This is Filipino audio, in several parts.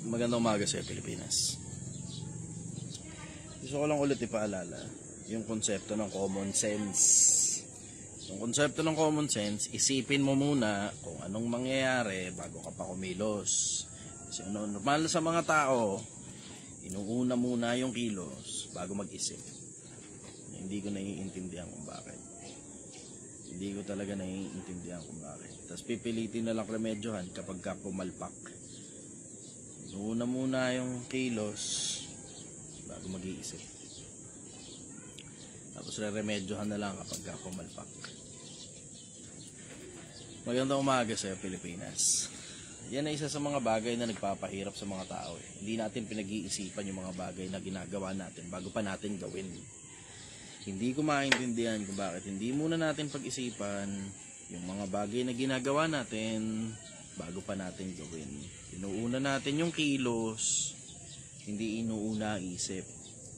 Magandang umaga sa Pilipinas. Gusto ko lang ulit ipaalala yung konsepto ng common sense. Yung konsepto ng common sense, isipin mo muna kung anong mangyayari bago ka pa kumilos. Kasi normal sa mga tao, inuuna muna yung kilos bago mag-isip. Hindi ko naiintindihan kung bakit. Hindi ko talaga naiintindihan kung bakit. Tapos pipilitin na lang remedyohan kapag ka pumalpak. Una muna yung kilos bago mag-iisip. Tapos re-remedyohan na lang kapag pumalpak. Magandang umaga sa Pilipinas. Yan ay isa sa mga bagay na nagpapahirap sa mga tao. Hindi natin pinag-iisipan yung mga bagay na ginagawa natin bago pa natin gawin. Hindi ko maintindihan kung bakit hindi muna natin pag-isipan yung mga bagay na ginagawa natin bago pa natin gawin. Inuuna natin yung kilos, hindi inuuna isip.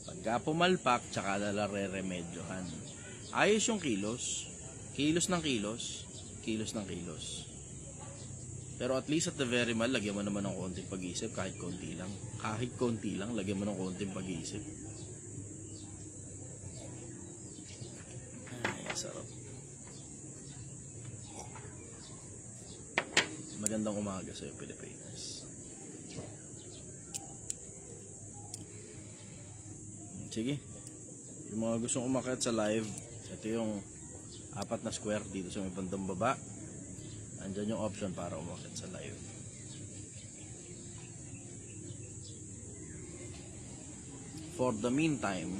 Pagka pumalpak, tsaka re-remedyohan. Ayos yung kilos. Kilos ng kilos. Kilos ng kilos. Pero at least at the very mal, lagyan mo naman ng konting pag-iisip, kahit konti lang. Kahit konti lang, lagyan mo ng konting pag-iisip. Ay, sarap. Magandang umaga sa Pilipinas. Sige. Yung mga gustong umakyat sa live, ito yung 4 na square dito sa may bandang baba. Andyan yung option para umakyat sa live. For the meantime,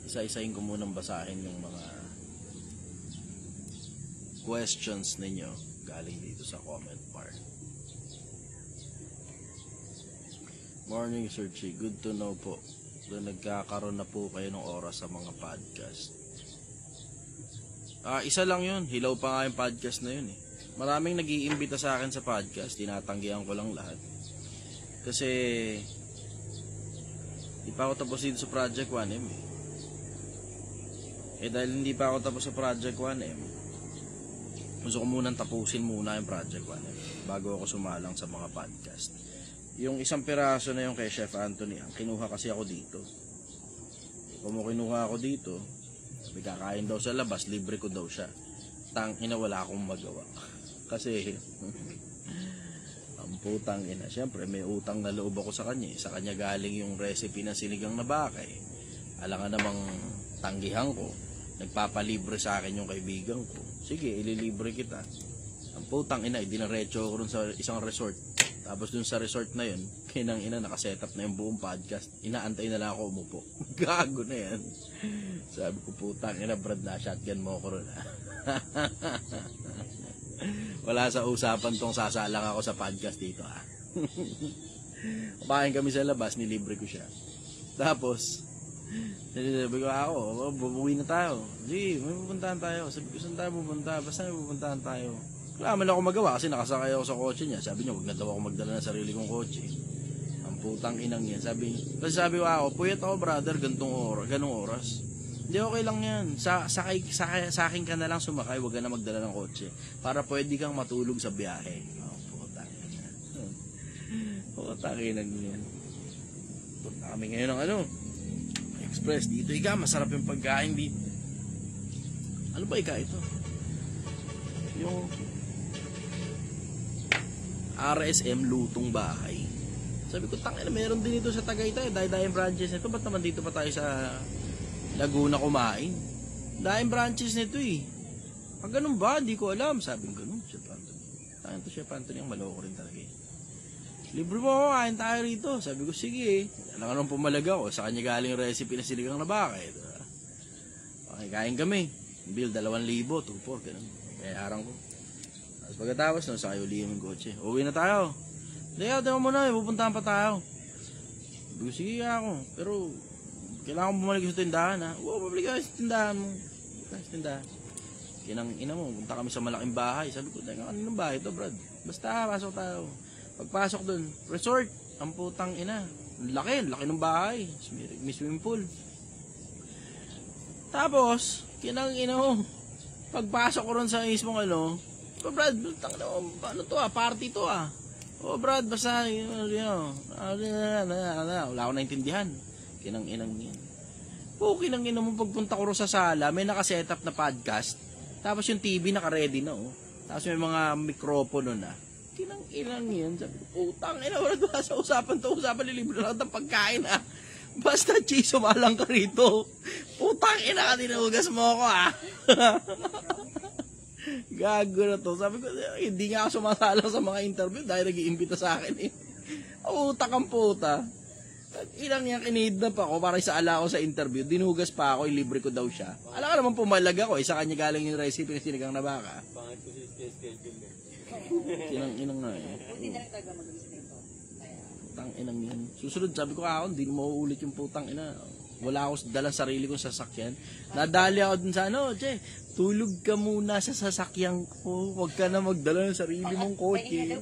isa-isahin ko munang basahin yung mga questions ninyo galing dito sa comment bar. Morning, Sir Chi. Good to know po. Doon nagkakaroon na po kayo ng oras sa mga podcast. Isa lang yun. Hilaw pa nga yung podcast na yun eh. Maraming nag-iimbita sa akin sa podcast. Tinatanggihan ko lang lahat. Kasi hindi pa ako tapos dito sa Project 1M eh. Dahil hindi pa ako tapos sa Project 1M, gusto ko munang tapusin muna yung Project 1M bago ako sumalang sa mga podcast. Yung isang piraso na yung kay Chef Anthony, kinuha kasi ako dito. Kung kinuha ako dito, may kakain daw sa labas, libre ko daw siya. Tangina, wala akong magawa. Kasi, ang putang ina. Siyempre, may utang na loob ako sa kanya. Sa kanya galing yung recipe ng sinigang na bakay. Alangan namang tanggihan ko. Nagpapalibre sa akin yung kaibigan ko. Sige, ililibre kita. Ang putang ina, dinaretso ko rin sa isang resort. Tapos dun sa resort na yun, kinang ina, nakasetup na yung buong podcast. Inaantay na lang ako umupo. Gago na yan. Sabi ko, putang ina, Brad, na shotgun mo ko rin. Wala sa usapan tong sasalang ako sa podcast dito ha. Kumain kami sa labas, nilibre ko siya. Tapos sabi ko, ako, bubuwi na tayo. Sige, may pupuntahan tayo. Sabi ko, saan tayo pupunta? Basta may pupuntahan tayo. Wala man ako magawa kasi nakasakay ako sa kotse niya. Sabi niya, wag na daw ako magdala ng sarili kong kotse. Ang putang inang yan. Sabi ko, ako, puyat ako brother, ganong oras. Hindi, okay lang yan. Sa akin ka na lang sumakay, wag ka na magdala ng kotse. Para pwede kang matulog sa biyahe. Oh, putang ina. Putang ina yan. Punta kami ngayon ng Express. Dito masarap yung pagkain dito. Ano ba ito? Yung RSM lutong bahay. Sabi ko, tangina, meron din ito sa Tagaytay. Dahil branches nito. Ba't naman dito pa tayo sa Laguna kumain? Dahil branches nito eh. Pag ganun ba? Hindi ko alam. Sabi ko, ganun. Chef Anthony. Tangina to, Chef Anthony. Ang maloko rin talaga eh. Libre mo ako, kain tayo rito. Sabi ko, sige eh. Alam ka nung pumalaga ko. Sa kanya galing yung recipe na siligang na bakay. Okay, kain kami. Bill, 2,000, 2,400. Ganun. Kaya harang ko. Tapos pagkatapos, sa kayo liyan yung kotse. Uwi na tayo. Tingnan mo na, pupuntahan pa tayo. Sabi ko, sige ako. Pero, kailangan mo bumalik sa tindahan ha. Babalik ka sa tindahan mo. Sa tindahan. Kinang ina mo, punta kami sa malaking bahay. Sabi ko, anong bahay ito, Brad? Basta, pasok tayo. Pagpasok dun, resort. Ang putang ina. Laki ng bahay. May swimming pool. Tapos, kinang ina mo. Pagpasok ko ron sa mismong Brad, ano to party to Oh, Brad, basta, wala akong naintindihan. Kinang-inang yan. Oo, kinang-inang mo pagpunta ko sa sala, may nakasetup na podcast. Tapos yung TV naka-ready na, oh. Tapos may mga mikropono na. Kinang-inang yan. Sabi ko, utang, Brad, sa usapan to, usapan nilibro lang ng pagkain, ah. Basta, Chi, sumalang ka rito. Putang ina ka, tinugas mo ako, ah. Gago na to. Sabi ko, hindi nga ako sumasalang sa mga interview dahil nag-iimbita sa akin, eh. Utak ang puta. Ilang niya kinidnap ako para isaala ako sa interview. Dinugas pa ako, ilibre ko daw siya. Alam ka naman pumalag ako, sa kanya galing yung recipe ng sinigang na baka. Pangit ko si schedule. Inang nga, eh. Putang inang yan. Susunod, sabi ko ako, hindi mo mauulit yung putang ina. Wala ako dalang sarili kong sasakyan. Nadali ako dun sa Che, tulog ka muna sa sasakyan ko. Huwag ka na magdala ng sarili mong kotse.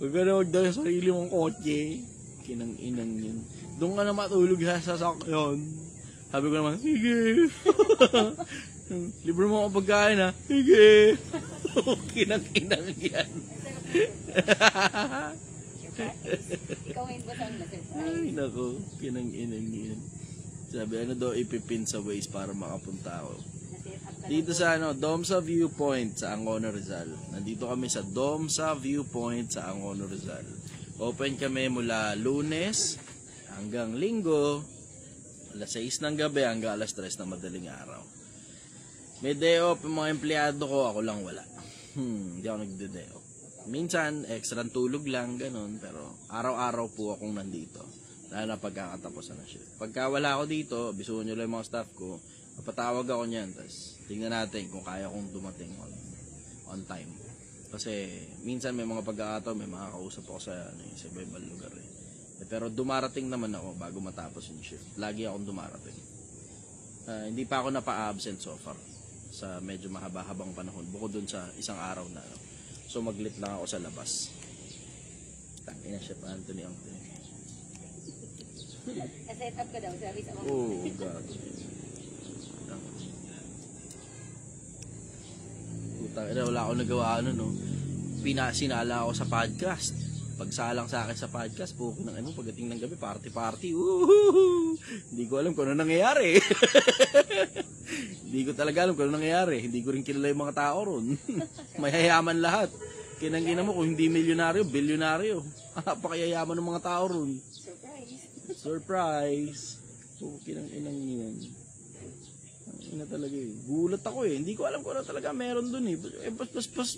Huwag ka na magdala ng sarili mong kotse. Kinang-inang yun. Doon ka na matulog sa sasakyan. Sabi ko naman, sige. Libre mo ako pagkain, ha? Sige. Kinang-inang yan. Ay, naku. Kinang-inang yan. Sabi, ano daw ipipin sa Waze para makapunta ako. Dito sa Domsa Viewpoint sa Angono Rizal. Nandito kami sa Domsa Viewpoint sa Angono Rizal. Open kami mula Lunes hanggang Linggo, alas 6 ng gabi hanggang alas 3 ng madaling araw. May day off yung mga empleyado ko, ako lang wala. Hindi ako nagde-day off. Minsan, extra tulog lang, ganun, pero araw-araw po akong nandito. Lalo na pagkakatapos na shift. Pagka wala ako dito, bisuhin nyo lang yung mga staff ko, papatawag ako niyan, tapos tingnan natin kung kaya kong dumating on time. Kasi minsan may mga pagkakataon, may makakausap ako sa iba-ibang lugar, eh. Pero dumarating naman ako bago matapos yung shift. Lagi akong dumarating. Hindi pa ako napa-absent so far sa medyo mahaba-habang panahon. Bukod dun sa isang araw na. So maglit lang ako sa labas. Tangina siya pa, Anthony. Na-set up ka daw, sabi sa mga. Oh, God. Wala akong nagawa Pinasinala ako sa podcast. Pagsalang sa akin sa podcast, pukin ng pagdating ng gabi, party. Woohoo! Hindi ko alam kung ano nangyayari. Hindi ko talaga alam kung ano nangyayari. Hindi ko rin kilala yung mga tao ron. Mayayaman lahat. Kinang-ina mo kung hindi milyonaryo, bilyonaryo. Napakayayaman ng mga tao ron. Surprise. Kinang-inang yan. Ina talaga eh. Gulat ako eh. Hindi ko alam kung ano talaga meron dun eh.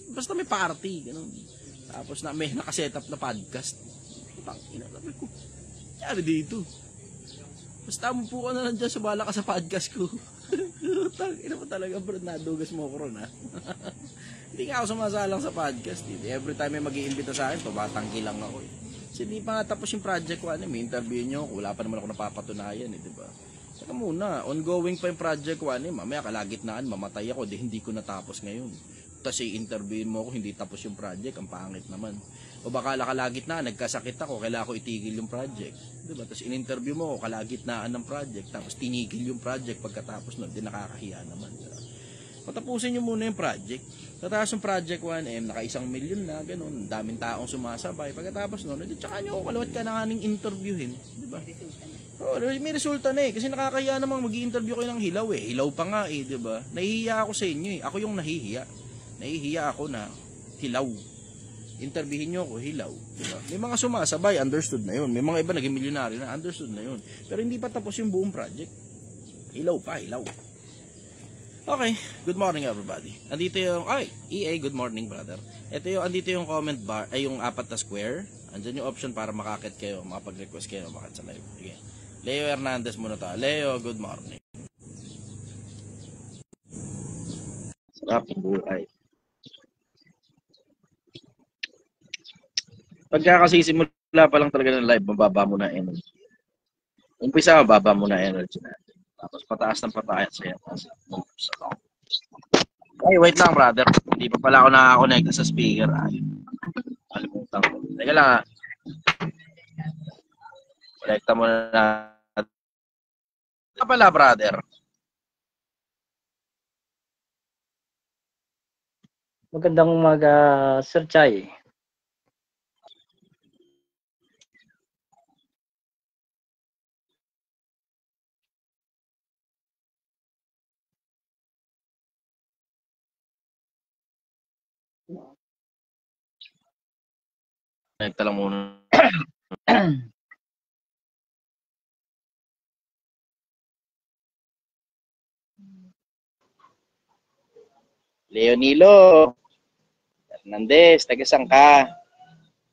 Basta may party. Ganun. Tapos may nakasetup na podcast. Ina talaga ko. Kaya dito. Basta po ka na lang dyan. Sumala ka sa podcast ko. Ina mo talaga bro. Nadugas mo ko ron ha. Hindi nga ako sumasalang sa podcast. Every time may mag-iimbita sa akin, tumatanggi lang ako eh. Kasi di pa nga tapos yung project ko. May interview nyo. Wala pa naman ako napapatunayan eh. Diba? Saka muna, ongoing pa yung project ko, mamaya kalagitnaan, mamatay ako, hindi ko natapos ngayon. Tapos i-interviewin mo ako, hindi tapos yung project, ang pangit naman. O baka kalagitnaan, nagkasakit ako, kailangan ko itigil yung project. Diba? Tapos in-interview mo ako, kalagitnaan ng project, tapos tinigil yung project pagkatapos nun, di nakakahiya naman. Patapusin nyo muna yung project. Tapos yung project 1M, naka 1 million na, ganun, daming taong sumasabay. Pagkatapos nun, tsaka nyo ako kalawat ka na nga ning interviewin. Diba? Oh, may resulta na eh. Kasi nakakahiya namang mag-i-interview kayo ng hilaw eh. Hilaw pa nga eh, di ba? Nahihiya ako sa inyo eh. Ako yung nahihiya. Nahihiya ako na hilaw. Interviewin nyo ako, hilaw. Di ba? May mga sumasabay, understood na yun. May mga iba naging milyonaryo na, understood na yun. Pero hindi pa tapos yung buong project. Hilaw pa, hilaw. Okay, good morning everybody. Andito yung, EA, good morning brother. Andito yung comment bar, yung 4 na square. Andyan yung option para makakit kayo, makapag-request kayo, makakit sa live. Sige. Leo Hernandez muna ta. Leo, good morning. Sarap ng buhay. Pagka kasi simula pa lang talaga ng live, mababa mo na energy. Umpisa, mababa mo na energy natin. Tapos pataas ng pataas siya. Ay, wait lang brother. Hindi pa pala ako nakakonekta sa speaker. Kalimutan ko. Teka lang ha. Konekta mo na. Ano pala brother? Magandang umaga, Sir Chay. Connect lang muna. Leonilo Hernandez, taga saan ka?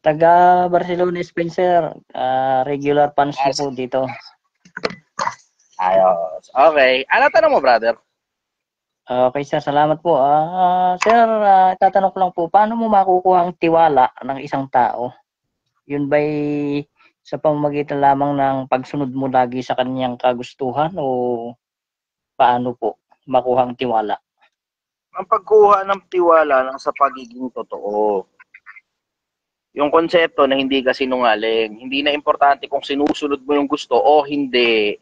Taga Barcelona, Spain, sir. Regular fans niyo po dito. Ayos. Okay. Ano tanong mo, brother? Okay, sir. Salamat po. Sir, tatanong ko lang po, paano mo makukuha ang tiwala ng isang tao? Yun ba'y sa pamamagitan lamang ng pagsunod mo lagi sa kanyang kagustuhan o paano po makuha ang tiwala? Ang pagkuha ng tiwala lang sa pagiging totoo. Yung konsepto na hindi ka sinungaling. Hindi na importante kung sinusunod mo yung gusto o hindi.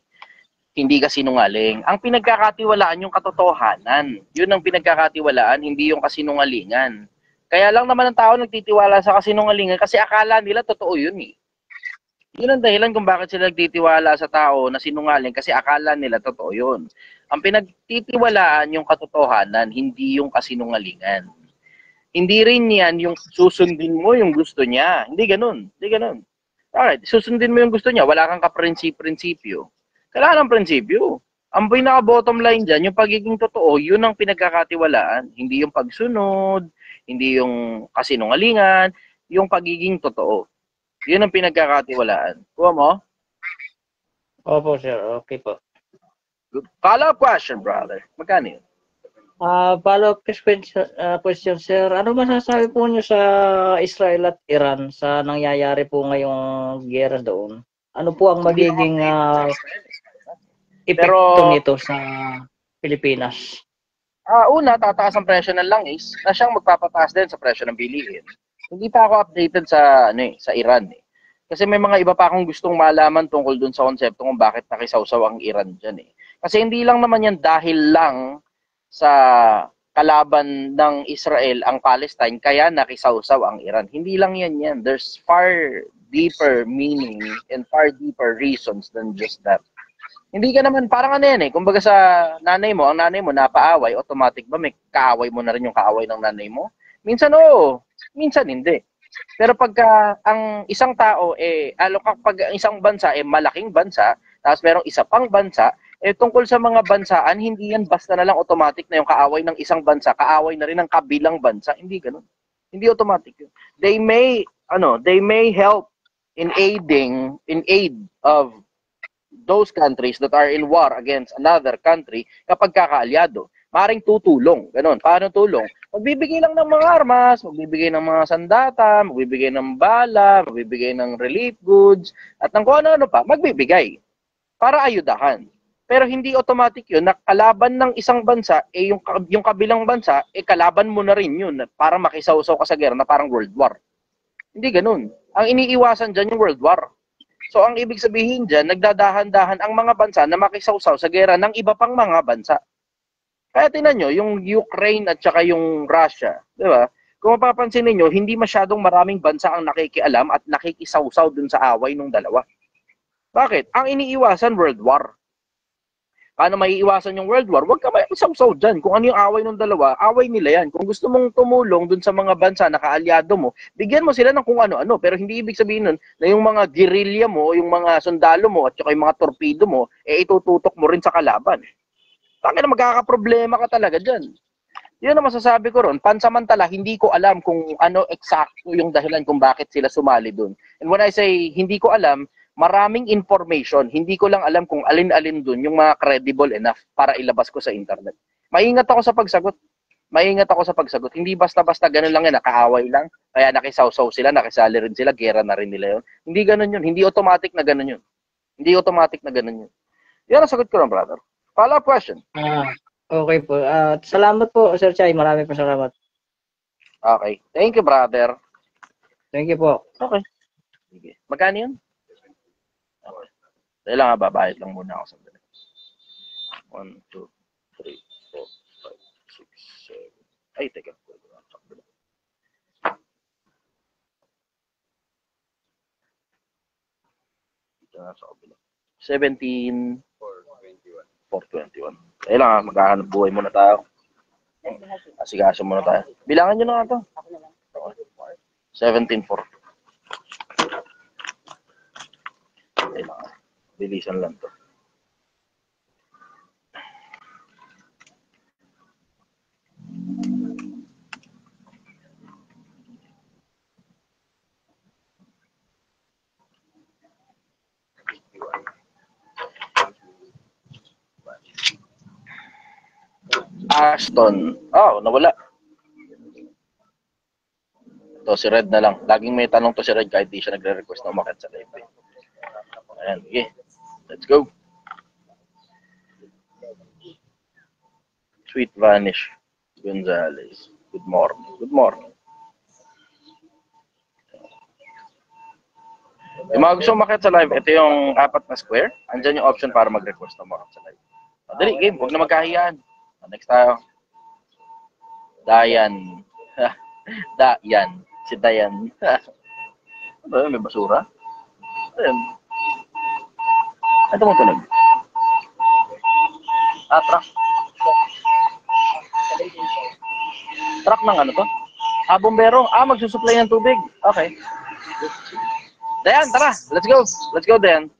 Hindi ka sinungaling. Ang pinagkakatiwalaan yung katotohanan. Yun ang pinagkakatiwalaan, hindi yung kasinungalingan. Kaya lang naman ang tao nagtitiwala sa kasinungalingan kasi akala nila totoo yun eh. Yun ang dahilan kung bakit sila nagtitiwala sa tao na sinungaling kasi akala nila totoo yun. Ang pinagtitiwalaan yung katotohanan, hindi yung kasinungalingan. Hindi rin yan yung susundin mo yung gusto niya. Hindi ganun. Hindi ganun. Alright, susundin mo yung gusto niya. Wala kang kaprinsipyo. Kailangan ng prinsipyo. Ang pinaka-bottom line dyan, yung pagiging totoo, yun ang pinagkakatiwalaan. Hindi yung pagsunod, hindi yung kasinungalingan, yung pagiging totoo. Yun ang pinagkakatiwalaan. Kuha mo? Opo, sir. Okay po. Follow-up question, brother. Magkano yun? Follow-up question, sir. Ano masasabi po niyo sa Israel at Iran sa nangyayari po ngayong giyera doon? Ano po ang magiging epekto nito sa Pilipinas? Una, tataas ang presyo ng langis na siyang magpapataas din sa presyo ng bilihin. Hindi pa ako updated sa sa Iran eh. Kasi may mga iba pa akong gustong malaman tungkol dun sa konsepto kung bakit nakisawsaw ang Iran dyan eh. Kasi hindi lang naman yan dahil lang sa kalaban ng Israel ang Palestine kaya nakisawsaw ang Iran. Hindi lang yan. There's far deeper meaning and far deeper reasons than just that. Hindi ka naman, parang ano yan eh, kumbaga sa nanay mo, ang nanay mo napaaway, automatic ba may kaaway mo na rin yung kaaway ng nanay mo? Minsan oo, minsan hindi. Pero pagka ang isang tao kapag ang isang bansa malaking bansa, tapos merong isa pang bansa, tungkol sa mga bansaan, hindi yan basta na lang automatic na yung kaaway ng isang bansa, kaaway na rin ng kabilang bansa, hindi ganoon. Hindi automatic yun. They may help in aid of those countries that are in war against another country kapag kakaalyado. Maring tutulong. Ganon. Paano tulong? Magbibigay lang ng mga armas, magbibigay ng mga sandata, magbibigay ng bala, magbibigay ng relief goods, at ng kung ano-ano pa, magbibigay para ayudahan. Pero hindi automatic yun na kalaban ng isang bansa, yung kabilang bansa, kalaban mo na rin yun para makisawsaw ka sa gera na parang World War. Hindi ganun. Ang iniiwasan dyan yung World War. So, ang ibig sabihin dyan, nagdadahan-dahan ang mga bansa na makisawsaw sa gera ng iba pang mga bansa. Kaya tinan nyo, yung Ukraine at saka yung Russia, di ba? Kung mapapansin niyo, hindi masyadong maraming bansa ang nakikialam at nakikisawsaw dun sa away ng dalawa. Bakit? Ang iniiwasan, World War. Paano maiiwasan yung World War? Huwag ka maisawsaw dyan. Kung ano yung away ng dalawa, away nila yan. Kung gusto mong tumulong dun sa mga bansa na kaalyado mo, bigyan mo sila ng kung ano-ano. Pero hindi ibig sabihin nun na yung mga guerrilla mo, yung mga sundalo mo, at saka yung mga torpedo mo, itututok mo rin sa kalaban. Bakit na magkakaproblema ka talaga dyan? Yun ang masasabi ko ron. Pansamantala, hindi ko alam kung ano eksakto yung dahilan kung bakit sila sumali dun. And when I say hindi ko alam, maraming information. Hindi ko lang alam kung alin-alin dun yung mga credible enough para ilabas ko sa internet. Maingat ako sa pagsagot. Hindi basta-basta ganun lang yan, nakaaway lang. Kaya nakisawsaw sila, nakisali rin sila, gera na rin nila yun. Hindi ganun yun. Hindi automatic na ganun yun. Yan ang sagot ko lang, brother. Follow-up question. Okay po. Salamat po, Sir Chay. Marami po salamat. Okay. Thank you, brother. Thank you po. Okay. Sige. Magkano yun? Okay. Kailangan babayad lang muna ako sa 1, 2, 3, 4, 5, 6, 7. Ay, teka. Dito na sa kabila. 17, 421. Kailangan maghahanap buhay muna tayo. Asigaso muna tayo. Bilangan nyo na nga ito. 17.4. Bilisan lang to. Ashton. Oh, nawala. Ito, si Red na lang. Laging may tanong to si Red kahit di siya nagre-request na umakit sa live. Ayan, sige. Let's go. Sweet Vanish Gonzalez. Good morning. Good morning. Yung mga gusto umakit sa live, ito yung 4 na square. Andyan yung option para mag-request na umakit sa live. Dali, game. Huwag na magkahiyaan. Next tayo. Dayan. Dayan. Si Dayan. Ano ba yun? May basura? Ayun. Ito mo tunog. Truck. Truck ng ano to? Bombero. Magsusupply ng tubig. Okay. Dayan, tara. Let's go. Let's go, Dayan.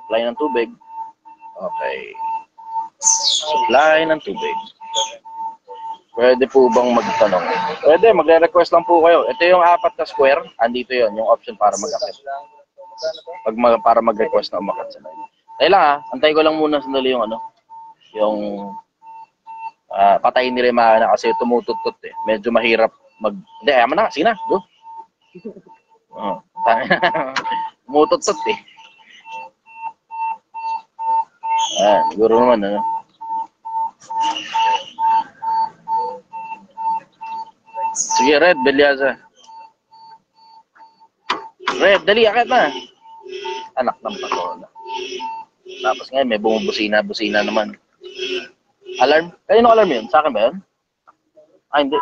Supply ng tubig. Okay. Supply ng tubig. Pwede po bang magtanong? Pwede, magre-request lang po kayo. Ito yung 4 na square. Andito yon yung option para mag-akit. Para mag-request na umakit sa live. Dahil lang antay ko lang muna sandali yung ano. Yung patayin nila yung makina kasi tumututot eh. Medyo mahirap Hindi, ayaman na. Sige na. Go. Tumututot eh. Siguro naman, ano. Sige, Red, Belyaza. Red, dali, akit na. Anak ng patola. Tapos ngayon, may bumubusina naman. Alarm? Kanino alarm yun? Sa akin ba yun? Hindi.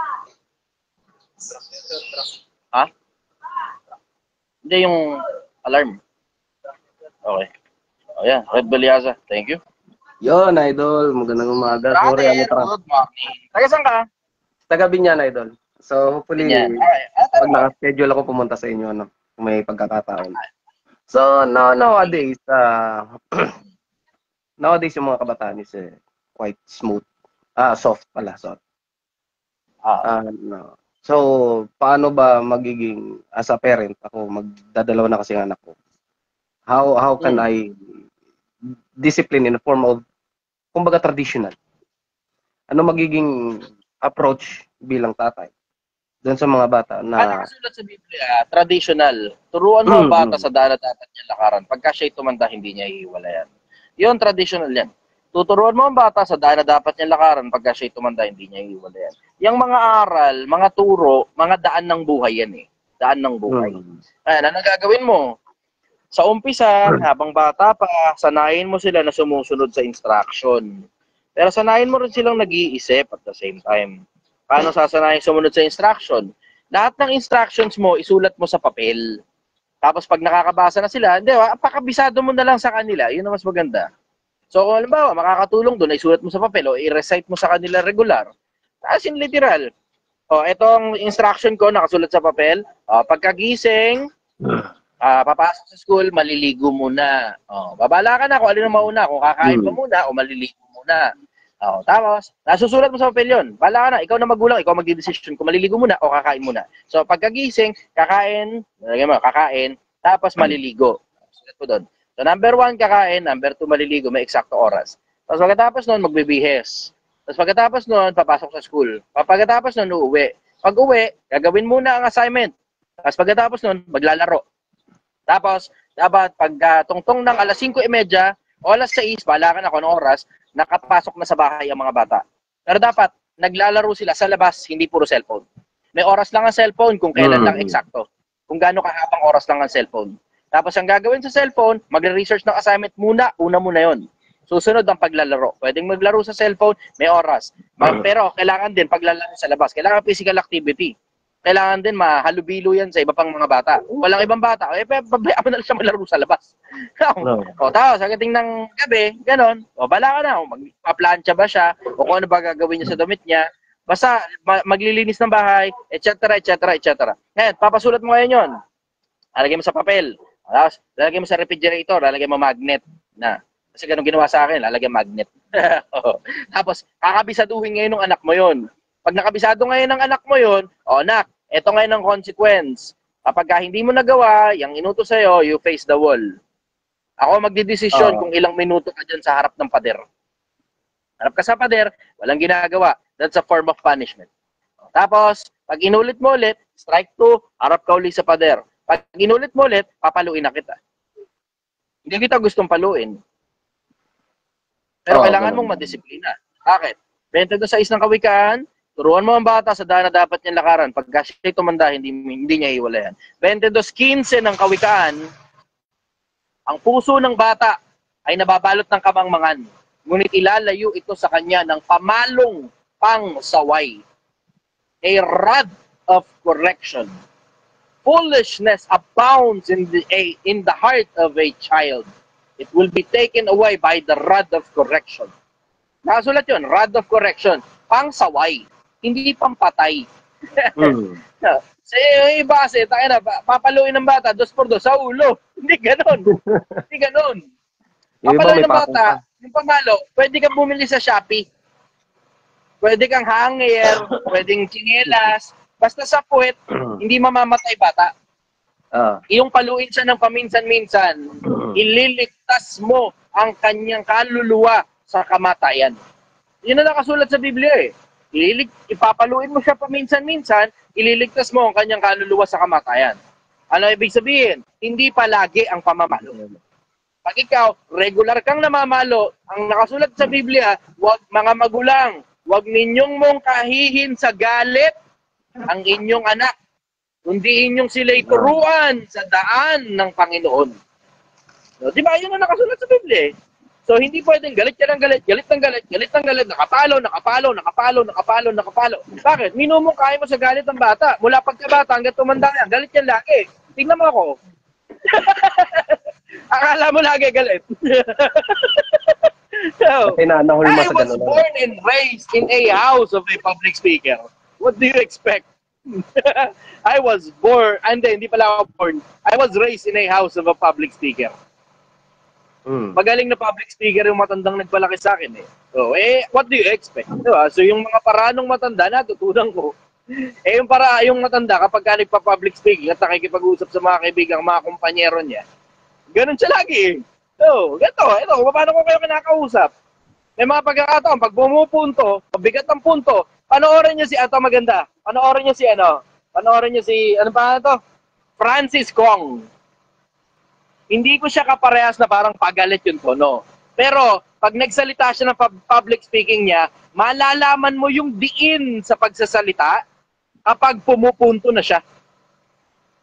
Ha? Hindi yung alarm. Okay. Oh, yeah. Red Belyaza. Thank you. Yon, Idol. Magandang umaga. Sorry, Good morning. Taga saan ka? Taga Binyan, Idol. So, hopefully, Okay. pag naka-schedule ako pumunta sa inyo, no, kung may pagkakataon. So, nowadays, nowadays yung mga kabataan is quite smooth. Soft pala, soft. No. So, paano ba magiging, as a parent, ako, magdadalawa na kasi ang anak ko. How can I discipline in the form of, kumbaga, traditional? Ano magiging approach bilang tatay doon sa mga bata na... Nakasulat sa Biblia, traditional. Turuan mo ang bata sa daan na dapat niya lakaran. Pagka siya'y tumanda, hindi niya iiwalayan. Yun, traditional yan. Tuturuan mo ang bata sa daan na dapat niya lakaran. Pagka siya'y tumanda, hindi niya iiwalayan. Yung mga aral, mga turo, mga daan ng buhay yan eh. Daan ng buhay. Ayan, ano gagawin mo? Sa umpisa, habang bata pa, sanayin mo sila na sumusunod sa instruction. Pero sanayin mo rin silang nag-iisip at the same time. Paano sasanayin sumunod sa instruction? Lahat ng instructions mo, isulat mo sa papel. Tapos pag nakakabasa na sila, hindi, pakabisado mo na lang sa kanila. Yun ang mas maganda. So kung halimbawa, makakatulong doon, isulat mo sa papel o i-recite mo sa kanila regular. As in literal. Etong instruction ko, nakasulat sa papel. Pagkagising, papasok sa school, maliligo muna. Babala ka na kung alin ang mauna, kung kakain pa muna o maliligo muna. Tapos, nasusulat mo sa papel yun. Bala ka na, ikaw na magulang, ikaw magdi-decision kung maliligo muna o kakain muna. So, pagkagising, kakain, tapos maliligo. Sulat ko doon. So, number 1, kakain, number 2, maliligo, may eksakto oras. Tapos pagkatapos nun, magbibihes. Tapos pagkatapos nun, papasok sa school. Pagkatapos nun, uuwi. Pag uwi, gagawin muna ang assignment. Tapos pagkatapos nun, maglalaro. Tapos, dapat pag tungtong ng alas 5:30 o alas 6, bala ka na kung anong oras, nakapasok na sa bahay ang mga bata. Pero dapat, naglalaro sila sa labas, hindi puro cellphone. May oras lang ang cellphone kung kailan lang eksakto. Kung gaano kahabang oras lang ang cellphone. Tapos ang gagawin sa cellphone, magre-research ng assignment muna, una muna yon. Susunod ang paglalaro. Pwedeng maglaro sa cellphone, may oras. Pero kailangan din paglalaro sa labas. Kailangan physical activity. Kailangan din mahalubilo yan sa iba pang mga bata. Walang ibang bata, pabayaan mo na lang siya maglaro sa labas. Tapos, hanggang ng gabi, ganon. Bala ka na, magpa-plancha ba siya, o kung ano ba gagawin niya sa damit niya, Basta maglilinis ng bahay, etc., etc., etc. Ngayon, papasulat mo ngayon yun. Lalagay mo sa papel. Lalagay mo sa refrigerator, lalagay mo magnet na. Kasi ganun ginawa sa akin, lalagay magnet. Tapos, kakabisaduhin ngayon ng anak mo yun. Pag nakabisado ngayon ng anak mo yun, anak, eto ngayon ang consequence. Kapag hindi mo nagawa, yung inutos sa'yo, you face the wall. Ako magdidesisyon kung ilang minuto ka dyan sa harap ng pader. Harap ka sa pader, walang ginagawa. That's a form of punishment. Tapos, pag inulit mo ulit, strike 2, harap ka ulit sa pader. Pag inulit mo ulit, papaluin na kita. Hindi kita gustong paluin. Pero kailangan mong madisiplina. Bakit? 22:6 ng Kawikaan, turuan mo ang bata sa daan na dapat niyang lakaran. Pagka siya'y tumanda, hindi niya hiwalayan. 22:15 ng Kawikaan, ang puso ng bata ay nababalot ng kamangmangan. Ngunit ilalayo ito sa kanya ng pamalong pangsaway. A rod of correction. Foolishness abounds in the heart of a child. It will be taken away by the rod of correction. Nakasulat yun, rod of correction. Pangsaway. Hindi pampatay. Sa iba kasi, papaluin ng bata, 2x2 sa ulo. Hindi ganon. Hindi ganon. Papaluin ng bata, yung pamalo, pwede kang bumili sa Shopee. Pwede kang hanger, pwedeng tsinelas. Basta sa puwet, hindi mamamatay bata. Yung paluin siya ng paminsan-minsan, ililigtas mo ang kanyang kaluluwa sa kamatayan. Yun na nakasulat sa Biblia eh. Ipapaluin mo siya paminsan-minsan, ililigtas mo ang kanyang kaluluwa sa kamatayan. Ano ibig sabihin? Hindi palagi ang pamamalo. Pag ikaw, regular kang namamalo, ang nakasulat sa Biblia, mga magulang, wag ninyong mong kahihin sa galit ang inyong anak. Kundi inyong sila'y turuan sa daan ng Panginoon. No, di ba? Yun ang nakasulat sa Biblia. So, hindi pwedeng galit ka ng galit, galit ng galit, galit ng galit, nakapalo. Bakit? Minumungkahi mo sa galit ng bata. Mula pagkabata hanggang tumanda yan, galit yan lagi. Tingnan mo ako. Akala mo lagi galit. So, I was born and raised in a house of a public speaker. What do you expect? I was born, hindi pala ako born. I was raised in a house of a public speaker. Magaling na public speaker yung matandang nagpalaki sa akin eh. So, what do you expect? Diba? So, yung mga paranong matanda, natutunan ko. Yung matanda, kapag ka nagpa-public speaking at nakikipag-usap sa mga kaibigan, mga kumpanyero niya, ganun siya lagi. So, ito, paano ko kayo kinakausap? May mga pagkakataon, pag bumupunto, mabigat ang punto, panoorin niyo si Ato Maganda. Panoorin niyo si ano pa ito? Francis Kong. Hindi ko siya kaparehas na parang pagalit yung tono. Pero, pag nagsalita siya ng public speaking niya, malalaman mo yung diin sa pagsasalita kapag pumupunto na siya.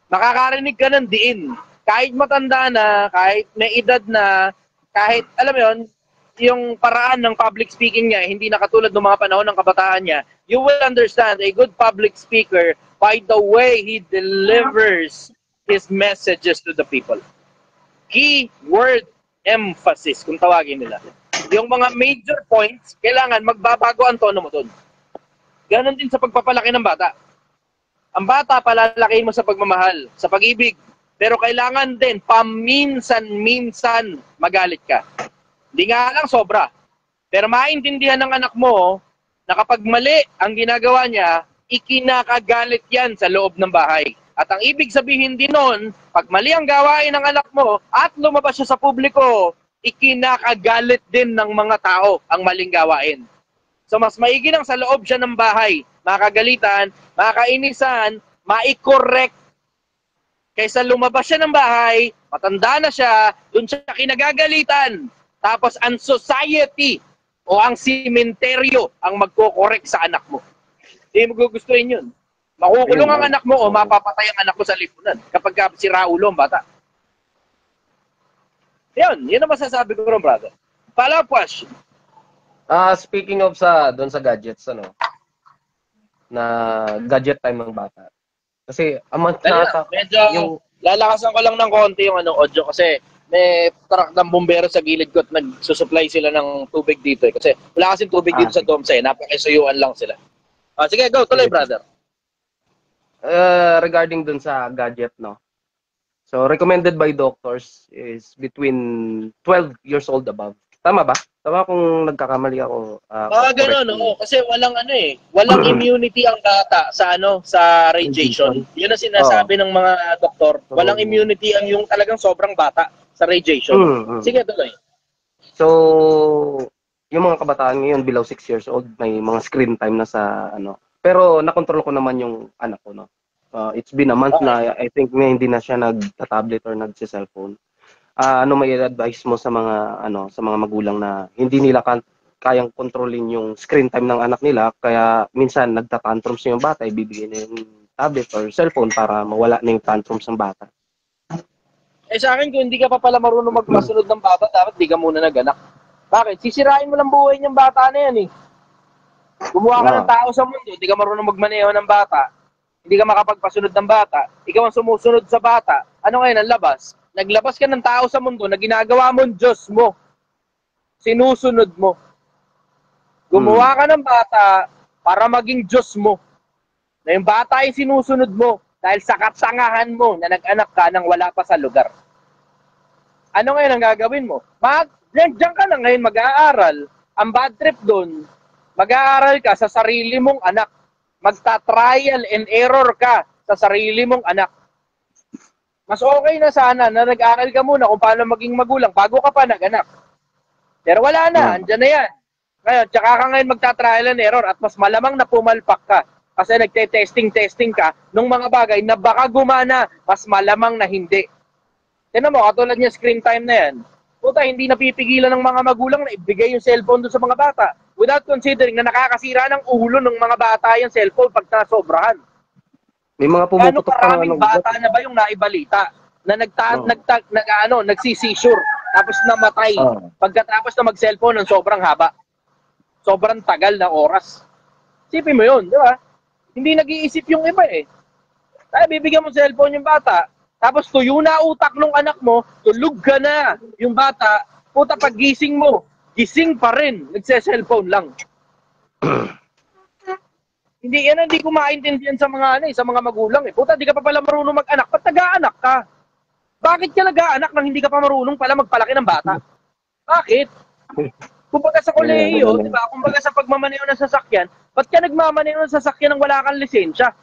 Nakakarinig ka ng diin. Kahit matanda na, kahit may edad na, kahit, alam mo yun, yung paraan ng public speaking niya, hindi na katulad ng mga panahon ng kabataan niya, you will understand a good public speaker by the way he delivers his messages to the people. Key word emphasis, kung tawagin nila. Yung mga major points, kailangan magbabago ang tono mo doon. Ganon din sa pagpapalaki ng bata. Ang bata, palalakihin mo sa pagmamahal, sa pag-ibig. Pero kailangan din, paminsan-minsan magalit ka. Hindi nga lang sobra. Pero maintindihan ng anak mo na kapag mali ang ginagawa niya, ikinakagalit yan sa loob ng bahay. At ang ibig sabihin din nun, pag mali ang gawain ng anak mo at lumabas siya sa publiko, ikinakagalit din ng mga tao ang maling gawain. So mas maigi nang sa loob siya ng bahay, makagalitan, makainisan, maikorek, kaysa lumabas siya ng bahay, matanda na siya, dun siya kinagagalitan. Tapos ang society o ang simenteryo ang magkokorek sa anak mo. Hindi mo gugustuhin yun. Makukulong ang anak mo o mapapatay ang anak mo sa lipunan kapag si Raulo ang bata. Yun ang masasabi ko rin, brother. Follow-up question. Speaking of doon sa gadgets, na gadget time ng bata. Kasi, medyo lalakasan ko lang ng konti yung audio kasi may truck ng bumbero sa gilid ko at nagsusupply sila ng tubig dito eh. Kasi wala kasing tubig dito sa Domsa eh. Napakisuyuan lang sila. Sige, go. Tuloy, brother. Regarding dun sa gadget, no? So, recommended by doctors is between 12 years old above. Tama ba? Tama kung nagkakamali ako. Gano'n, no? Kasi walang immunity ang bata sa radiation. Yun ang sinasabi ng mga doktor. Walang immunity ang yung talagang sobrang bata sa radiation. Sige, tuloy. So, yung mga kabataan ngayon below 6 years old, may mga screen time na sa Pero nakontrol ko naman yung anak ko, no. It's been a month na I think hindi na siya nagta-tablet or nagse-cellphone. Ano may advice mo sa mga sa mga magulang na hindi nila kayang kontrolin yung screen time ng anak nila, kaya minsan nagta-tantrums yung bata, ibibigay na yung tablet or cellphone para mawala na yung tantrums ng bata? Sa akin, kung hindi ka pa pala marunong magpasunod ng bata, dapat di ka muna naganak. Bakit? Sisirain mo lang buhay niyang bata na yan eh. Gumawa ka ng tao sa mundo, hindi ka marunong magmaneho ng bata, hindi ka makapagpasunod ng bata, ikaw ang sumusunod sa bata, ano ngayon ang labas? Naglabas ka ng tao sa mundo na ginagawa mong Diyos mo. Sinusunod mo. Gumawa ka ng bata para maging Diyos mo. Na yung bata ay sinusunod mo dahil sa katangahan mo na nag-anak ka nang wala pa sa lugar. Ano ngayon ang gagawin mo? Diyan ka na ngayon mag-aaral. Ang bad trip doon, mag-aaral ka sa sarili mong anak. Magta-trial and error ka sa sarili mong anak. Mas okay na sana na nag-aaral ka muna kung paano maging magulang bago ka pa nag-anak. Pero wala na, andyan na yan. Ngayon, tsaka ka ngayon magta-trial and error at mas malamang na pumalpak ka kasi nagte-testing ka ng mga bagay na baka gumana, mas malamang na hindi. Tignan mo, katulad niya screen time na yan. Puta, hindi napipigilan ng mga magulang na ibigay yung cellphone doon sa mga bata without considering na nakakasira ng ulo ng mga bata yung cellphone pag nasobrahan. May mga pumuputok pa karaming bata na ba yung naibalita na nagsisisure tapos namatay pagkatapos na mag-cellphone ng sobrang haba. Sobrang tagal na oras. Sipin mo yun, di ba? Hindi nag-iisip yung iba eh. Kaya bibigyan mo cellphone yung bata, tapos tuyo na utak ng anak mo, tulog ka na yung bata, puta pag gising mo, gising pa rin, nagse-cellphone lang. Hindi ko maintindihan sa mga magulang eh. Puta, di ka pa pala marunong mag-anak. Ba't nag-aanak ka? Bakit ka nag-aanak nang hindi ka pa marunong pala magpalaki ng bata? Bakit? Kumbaga sa kolehiyo, di ba? Kumbaga sa pagmamaneho ng sasakyan, ba't ka nagmamaneho ng sasakyan nang wala kang lisensya?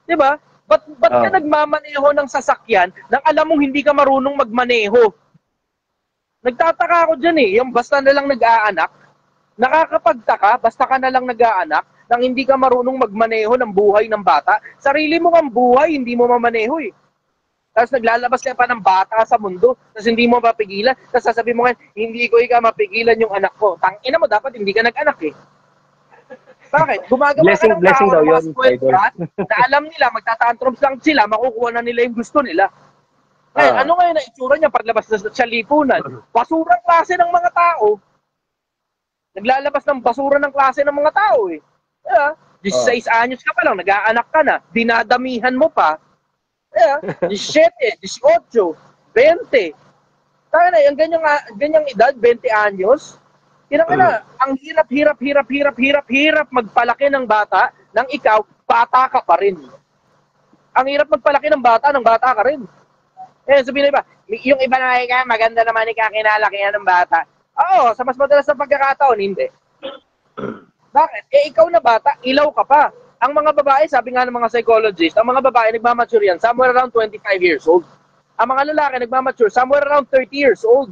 Di ba? Ba't ka nagmamaneho ng sasakyan nang alam mong hindi ka marunong magmaneho? Nagtataka ako dyan eh. Yung basta na lang nag-aanak, nakakapagtaka, basta ka na lang nag-aanak, nang hindi ka marunong magmaneho ng buhay ng bata. Sarili mo ang buhay, hindi mo mamaneho eh. Tapos naglalabas ka pa ng bata sa mundo, tapos hindi mo mapigilan. Tapos sasabihin mo ngayon, hindi ko ikaw mapigilan yung anak ko. Tangina mo, dapat hindi ka nag-anak eh. Bakit? Gumagawa ka ng blessing daw yun, na alam nila, magtatantrums lang sila, makukuha na nila yung gusto nila. Ngayon, ano ngayon na itsura niya paglabas sa lipunan? Basurang klase ng mga tao. Naglalabas ng basura ng klase ng mga tao eh. 16 anyos ka pa lang, nag-aanak ka na, dinadamihan mo pa. 17, 18, 20. Tayo na, yung ganyang edad, 20 anyos, ang hirap magpalaki ng bata nang ikaw, bata ka pa rin. Ang hirap magpalaki ng bata ka rin. Sabihin na iba, yung iba na maganda naman ikakinalakihan ng bata. Oo, sa mas madalas na pagkakataon, hindi. Bakit? Ikaw na bata, ilaw ka pa. Ang mga babae, sabi nga ng mga psychologist, ang mga babae nagmamature yan somewhere around 25 years old. Ang mga lalaki nagmamature somewhere around 30 years old.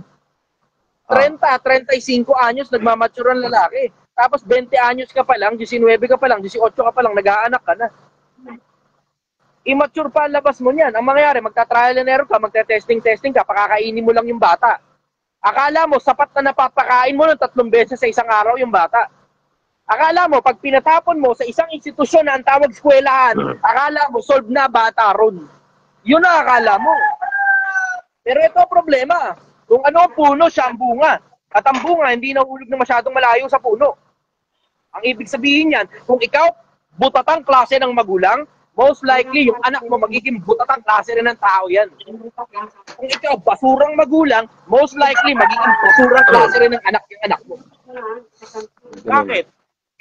30, 35 anyos nagmamature ang lalaki. Tapos 20 anyos ka pa lang, 19 ka pa lang, 18 ka pa lang, nag-aanak ka na. Immature pa ang labas mo niyan. Ang mangyayari, magta-trial and error ka, magta-testing ka, pakakainin mo lang yung bata. Akala mo, sapat na napapakain mo ng 3 beses sa isang araw yung bata. Akala mo, pag pinatapon mo sa isang institusyon na ang tawag eskwelahan, akala mo, solve na bata ron. Yun ang akala mo. Pero ito ang problema. Kung ano ang puno, siya ang bunga. At ang bunga, hindi nahulog na masyadong malayo sa puno. Ang ibig sabihin yan, kung ikaw, butatang klase ng magulang, most likely, yung anak mo magiging butatang klase rin ng tao yan. Kung ikaw, basurang magulang, most likely, magiging basurang klase rin ng anak yung anak mo. Bakit?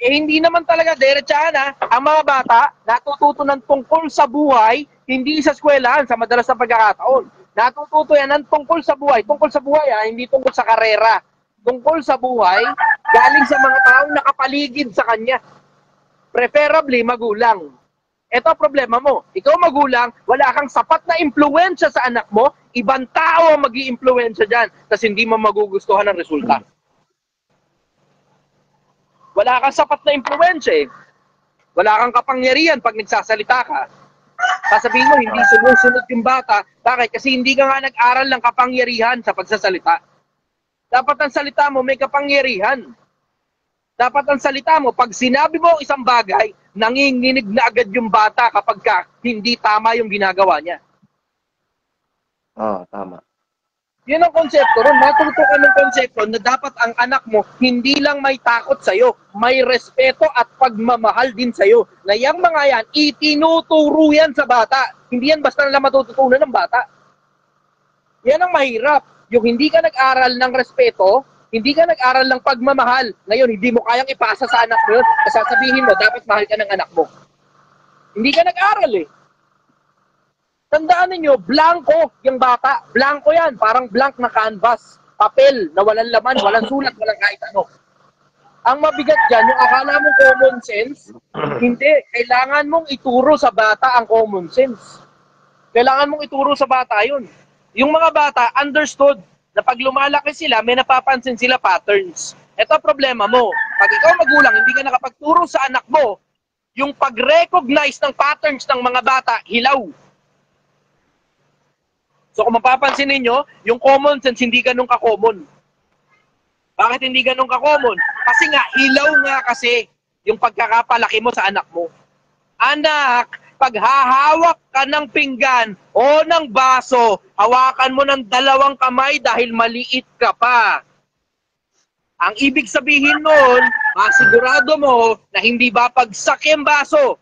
Eh hindi naman talaga diretsahan ha. Ang mga bata natututo ng tungkol sa buhay, hindi sa eskwelahan sa madalas na pagkakataon. Natututo yan ng tungkol sa buhay. Tungkol sa buhay ha, hindi tungkol sa karera. Tungkol sa buhay, galing sa mga taong nakapaligid sa kanya. Preferably magulang. Ito ang problema mo. Ikaw magulang, wala kang sapat na impluwensya sa anak mo, ibang tao ang mag-i-impluwensya dyan, tapos hindi mo magugustuhan ang resulta. Wala kang sapat na impluwensya eh. Wala kang kapangyarihan pag nagsasalita ka. Sasabihin mo, hindi sumusunod yung bata. Bakit? Kasi hindi ka nga nag-aral ng kapangyarihan sa pagsasalita. Dapat ang salita mo may kapangyarihan. Dapat ang salita mo, pag sinabi mo isang bagay, nanginginig na agad yung bata kapag hindi tama yung ginagawa niya. Tama. Yun ang konsepto ron. Matuto ka ng konsepto na dapat ang anak mo hindi lang may takot sa'yo, may respeto at pagmamahal din sa'yo. Na yung mga yan, itinuturo yan sa bata. Hindi yan basta lang matututunan ng bata. Yan ang mahirap. Yung hindi ka nag-aral ng respeto, hindi ka nag-aral ng pagmamahal. Ngayon, hindi mo kayang ipasa sa anak mo yun. Sasabihin mo, dapat mahal ka ng anak mo. Hindi ka nag-aral eh. Tandaan ninyo, blanco yung bata. Blanco yan, parang blank na canvas. Papel na walang laman, walang sulat, walang kahit ano. Ang mabigat dyan, yung akala mong common sense, hindi. Kailangan mong ituro sa bata ang common sense. Kailangan mong ituro sa bata yun. Yung mga bata, understood na pag lumalaki sila, may napapansin sila patterns. Ito ang problema mo. Pag ikaw magulang, hindi ka nakapagturo sa anak mo, yung pag-recognize ng patterns ng mga bata, hilaw. So kung mapapansin ninyo, yung common sense hindi ganun ka-common. Bakit hindi ganun ka-common? Kasi nga, hilaw nga kasi yung pagkakapalaki mo sa anak mo. Anak, pag hahawak ka ng pinggan o ng baso, hawakan mo ng 2 kamay dahil maliit ka pa. Ang ibig sabihin nun, masigurado mo na hindi babagsak yung baso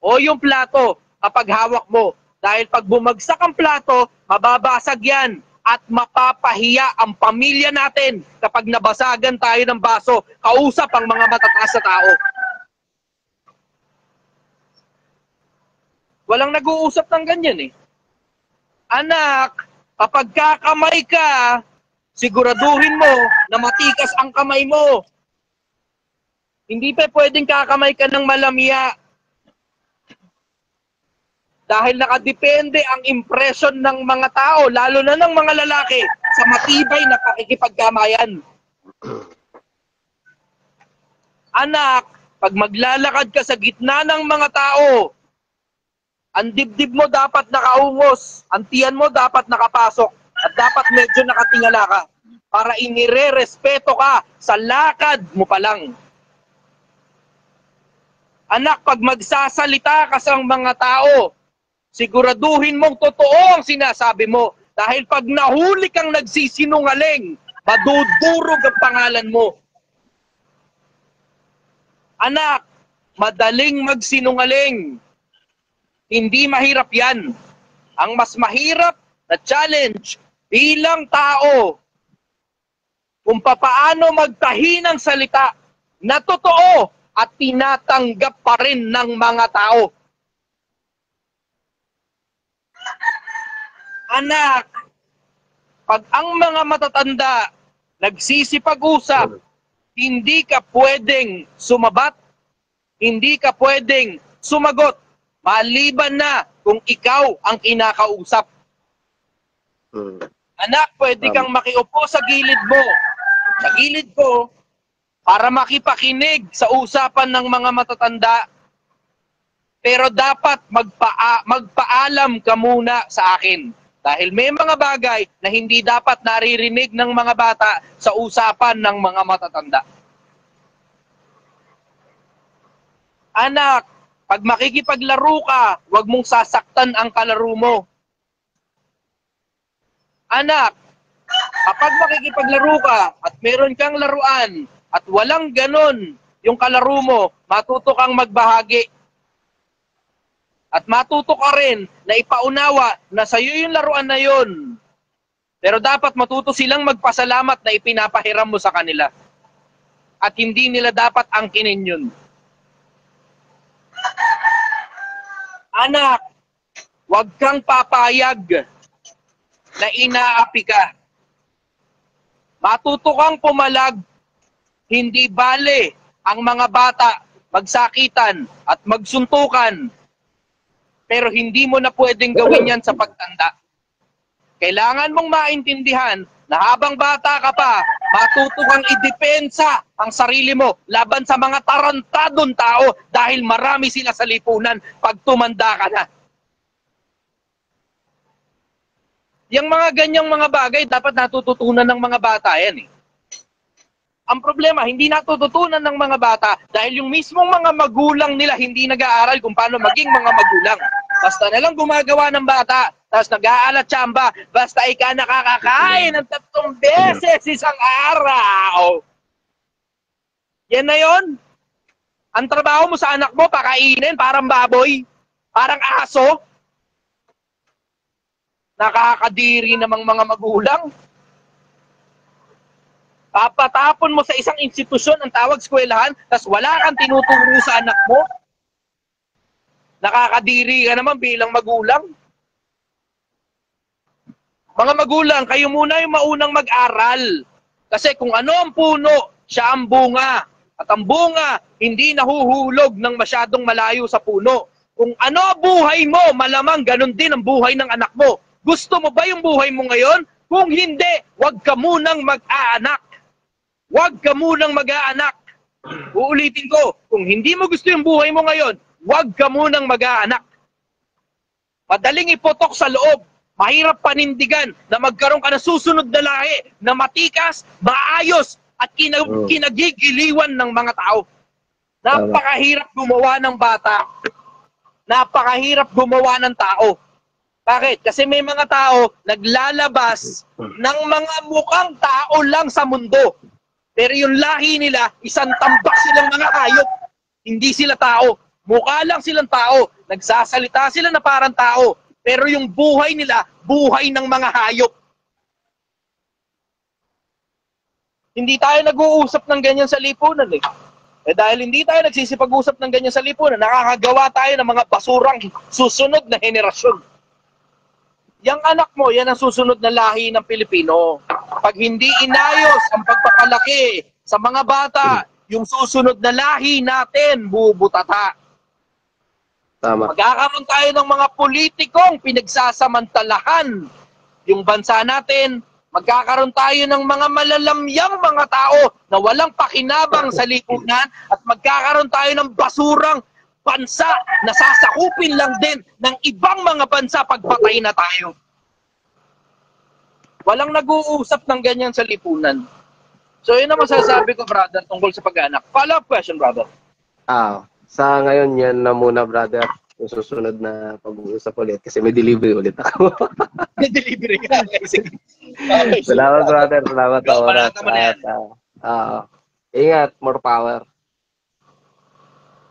o yung plato kapag hawak mo. Dahil pag bumagsak ang plato, mababasag yan at mapapahiya ang pamilya natin kapag nabasagan tayo ng baso, kausap ang mga matataas na tao. Walang nag-uusap ng ganyan eh. Anak, kapag kakamay ka, siguraduhin mo na matikas ang kamay mo. Hindi pa pwedeng kakamay ka ng malamya. Dahil nakadepende ang impression ng mga tao, lalo na ng mga lalaki, sa matibay na pakikipagkamayan. Anak, pag maglalakad ka sa gitna ng mga tao, ang dibdib mo dapat nakaungos, ang tiyan mo dapat nakapasok, at dapat medyo nakatingala ka para inire-respeto ka sa lakad mo pa lang. Anak, pag magsasalita ka sa mga tao, siguraduhin mong totoo ang sinasabi mo. Dahil pag nahuli kang nagsisinungaling, madudurog ang pangalan mo. Anak, madaling magsinungaling. Hindi mahirap yan. Ang mas mahirap na challenge bilang tao, kung papaano magtahi ng salita na totoo at tinatanggap pa rin ng mga tao. Anak, pag ang mga matatanda nagsisipag-usap, hindi ka pwedeng sumabat, hindi ka pwedeng sumagot, maliban na kung ikaw ang kinakausap. Anak, pwede kang makiupo sa gilid mo, sa gilid ko, para makipakinig sa usapan ng mga matatanda. Pero dapat magpaalam ka muna sa akin. Dahil may mga bagay na hindi dapat naririnig ng mga bata sa usapan ng mga matatanda. Anak, pag makikipaglaro ka, huwag mong sasaktan ang kalaro mo. Anak, kapag makikipaglaro ka at meron kang laruan at walang ganon yung kalaro mo, matuto kang magbahagi. At matuto ka rin na ipaunawa na sa'yo yung laruan na yun. Pero dapat matuto silang magpasalamat na ipinapahiram mo sa kanila. At hindi nila dapat angkinin yun. Anak, huwag kang papayag na inaapi ka. Matuto kang pumalag, hindi bale ang mga bata magsakitan at magsuntukan. Pero hindi mo na pwedeng gawin yan sa pagtanda. Kailangan mong maintindihan na habang bata ka pa, matuto kang idepensa ang sarili mo laban sa mga tarantadong tao dahil marami sila sa lipunan pag tumanda ka na. Yung mga ganyang mga bagay, dapat natututunan ng mga bata yan eh. Ang problema, hindi natututunan ng mga bata dahil yung mismong mga magulang nila hindi nag-aaral kung paano maging mga magulang. Basta na lang gumagawa ng bata, tapos nag-aalat tsamba, basta ika nakakakain ng 3 beses isang araw. Yan na yon. Ang trabaho mo sa anak mo, pakainin, parang baboy, parang aso. Nakakadiri namang mga magulang. Papatapon mo sa isang institusyon ang tawag eskwelahan, tapos wala kang tinuturo sa anak mo. Nakakadiri ka naman bilang magulang. Mga magulang, kayo muna yung maunang mag-aral. Kasi kung ano ang puno, siya ang bunga. At ang bunga, hindi nahuhulog ng masyadong malayo sa puno. Kung ano ang buhay mo, malamang ganun din ang buhay ng anak mo. Gusto mo ba yung buhay mo ngayon? Kung hindi, huwag ka munang mag-aanak. Huwag ka munang mag-aanak. Uulitin ko, kung hindi mo gusto yung buhay mo ngayon, huwag ka munang mag-aanak. Madaling ipotok sa loob. Mahirap panindigan na magkaroon ka ng susunod na lahi na matikas, maayos, at kinagigiliwan ng mga tao. Napakahirap gumawa ng bata. Napakahirap gumawa ng tao. Bakit? Kasi may mga tao naglalabas ng mga mukhang tao lang sa mundo. Pero yung lahi nila, isang tambak silang mga hayop. Hindi sila tao. Mukha lang silang tao. Nagsasalita sila na parang tao. Pero yung buhay nila, buhay ng mga hayop. Hindi tayo nag-uusap ng ganyan sa lipunan eh. Eh dahil hindi tayo nagsisipag-usap ng ganyan sa lipunan, nakakagawa tayo ng mga basurang susunod na henerasyon. Yang anak mo, yan ang susunod na lahi ng Pilipino. Pag hindi inayos ang pagpapalaki sa mga bata, yung susunod na lahi natin, bubutata. Tama. Magkakaroon tayo ng mga politikong pinagsasamantalahan yung bansa natin. Magkakaroon tayo ng mga malalamyang mga tao na walang pakinabang sa lipunan at magkakaroon tayo ng basurang bansa na sasakupin lang din ng ibang mga bansa pagpatay na tayo. Walang nag-uusap ng ganyan sa lipunan. So yun ang masasabi ko, brother, tungkol sa pag-anak. Follow-up question, brother. Sa ngayon yan na muna, brother. Yung susunod na pag-uusap ulit kasi may delivery ulit ako. May delivery ka. Okay, sige. Okay, Salamat, brother. Salamat sa oras. Balata mo na yan. Ingat, more power.